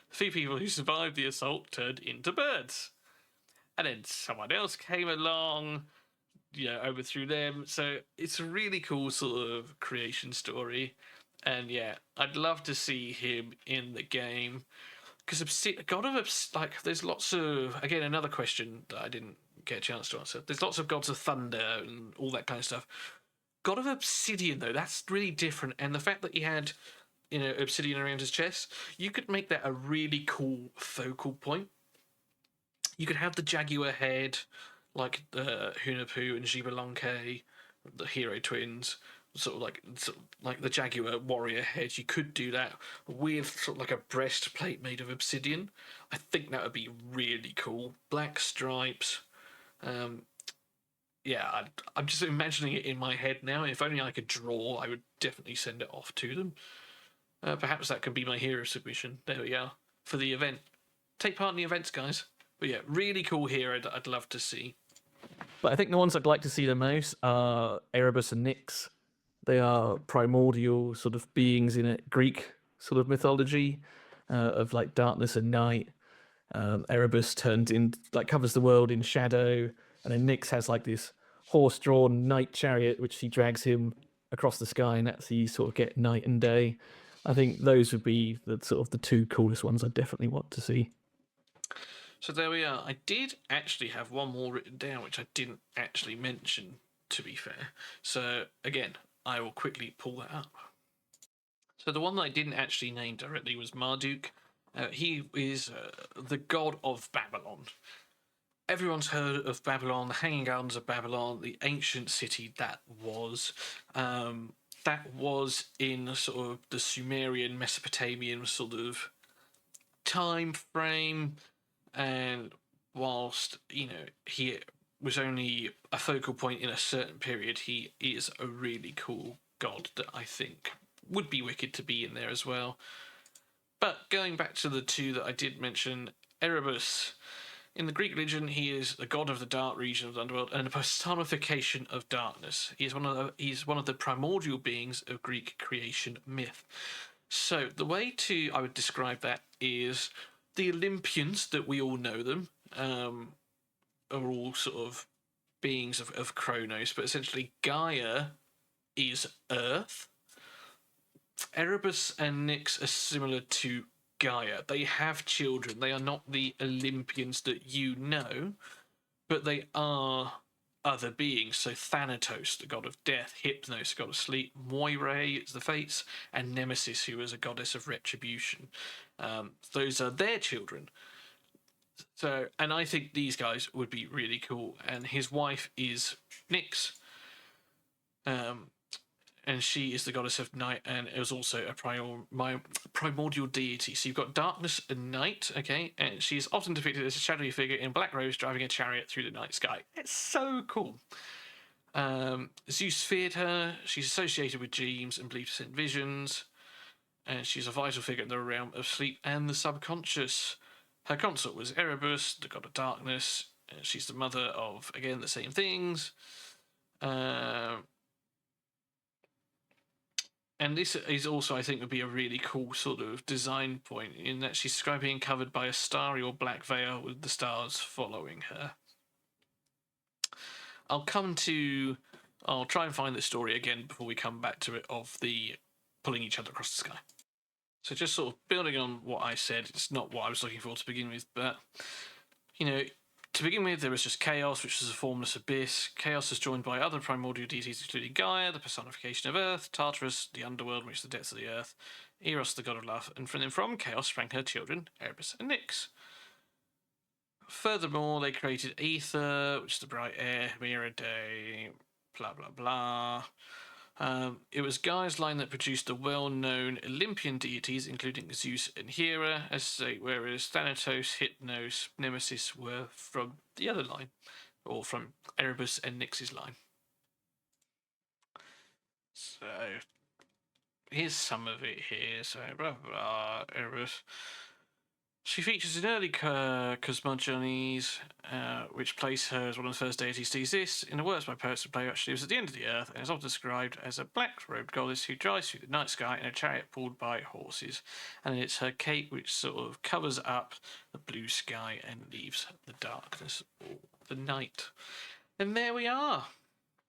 The few people who survived the assault turned into birds. And then someone else came along, overthrew them. So it's a really cool sort of creation story. And yeah, I'd love to see him in the game. Because there's lots of, again, another question that I didn't get a chance to answer. There's lots of gods of thunder and all that kind of stuff. God of Obsidian, though, that's really different. And the fact that he had, obsidian around his chest, you could make that a really cool focal point. You could have the jaguar head, like the Hunapu and Xibalanque, the hero twins, sort of like the jaguar warrior head. You could do that with sort of like a breastplate made of obsidian. I think that would be really cool. Black stripes. I'm just imagining it in my head now. If only I could draw, I would definitely send it off to them. Perhaps that could be my hero submission. There we are. For the event. Take part in the events, guys. But yeah, really cool hero that I'd love to see. But I think the ones I'd like to see the most are Erebus and Nyx. They are primordial sort of beings in a Greek sort of mythology of like darkness and night. Erebus covers the world in shadow, and then Nyx has like this horse-drawn night chariot which she drags him across the sky, and that's how you sort of get night and day. I think those would be the two coolest ones I'd definitely want to see. So there we are. I did actually have one more written down, which I didn't actually mention, to be fair. So again, I will quickly pull that up. So the one that I didn't actually name directly was Marduk. He is the god of Babylon. Everyone's heard of Babylon, the Hanging Gardens of Babylon, the ancient city that was. That was in sort of the Sumerian, Mesopotamian sort of time frame. And whilst, he was only a focal point in a certain period, he is a really cool god that I think would be wicked to be in there as well. But going back to the two that I did mention, Erebus. In the Greek religion, he is the god of the dark region of the underworld and a personification of darkness. He's one of the primordial beings of Greek creation myth. So the way I would describe that is the Olympians that we all know them are all sort of beings of Kronos, but essentially Gaia is Earth. Erebus and Nyx are similar to Gaia. They have children. They are not the Olympians that you know, but they are other beings. So Thanatos, the god of death, Hypnos, god of sleep, Moirae is the fates, and Nemesis, who is a goddess of retribution. Those are their children. So, and I think these guys would be really cool. And his wife is Nyx. And she is the goddess of night, and it was also a primordial deity. So you've got darkness and night, okay? And she's often depicted as a shadowy figure in black robes driving a chariot through the night sky. It's so cool. Zeus feared her. She's associated with dreams and believed to send visions. And she's a vital figure in the realm of sleep and the subconscious. Her consort was Erebus, the god of darkness. And she's the mother of, again, the same things. And this is also, I think, would be a really cool sort of design point in that she's described being covered by a starry or black veil with the stars following her. I'll come to I'll try and find the story again before we come back to it of the pulling each other across the sky. So just sort of building on what I said, it's not what I was looking for to begin with, but, you know, to begin with, there was just Chaos, which was a formless abyss. Chaos is joined by other primordial deities, including Gaia, the personification of Earth, Tartarus, the underworld, which is the depths of the earth, Eros, the god of love, and from Chaos sprang her children, Erebus and Nyx. Furthermore, they created Ether, which is the bright air, mirror day, blah blah blah. It was Gaia's line that produced the well-known Olympian deities, including Zeus and Hera, whereas Thanatos, Hypnos, Nemesis were from the other line, or from Erebus and Nyx's line. So here's some of it here. So blah blah Erebus. She features in early cosmogonies, which place her as one of the first deities to exist. In the words by poets and playwrights, she lives at the end of the earth and is often described as a black-robed goddess who drives through the night sky in a chariot pulled by horses. And it's her cape which sort of covers up the blue sky and leaves the darkness or the night. And there we are.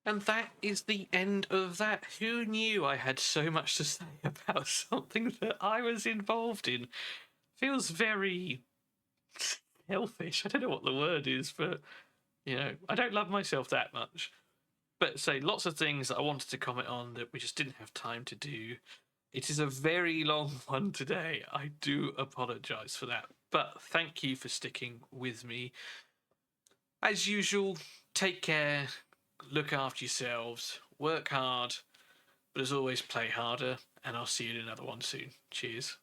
And that is the end of that. Who knew I had so much to say about something that I was involved in? Feels very selfish. I don't know what the word is, but, you know, I don't love myself that much. But say lots of things that I wanted to comment on that we just didn't have time to do. It is a very long one today. I do apologise for that. But thank you for sticking with me. As usual, take care, look after yourselves, work hard, but as always, play harder, and I'll see you in another one soon. Cheers.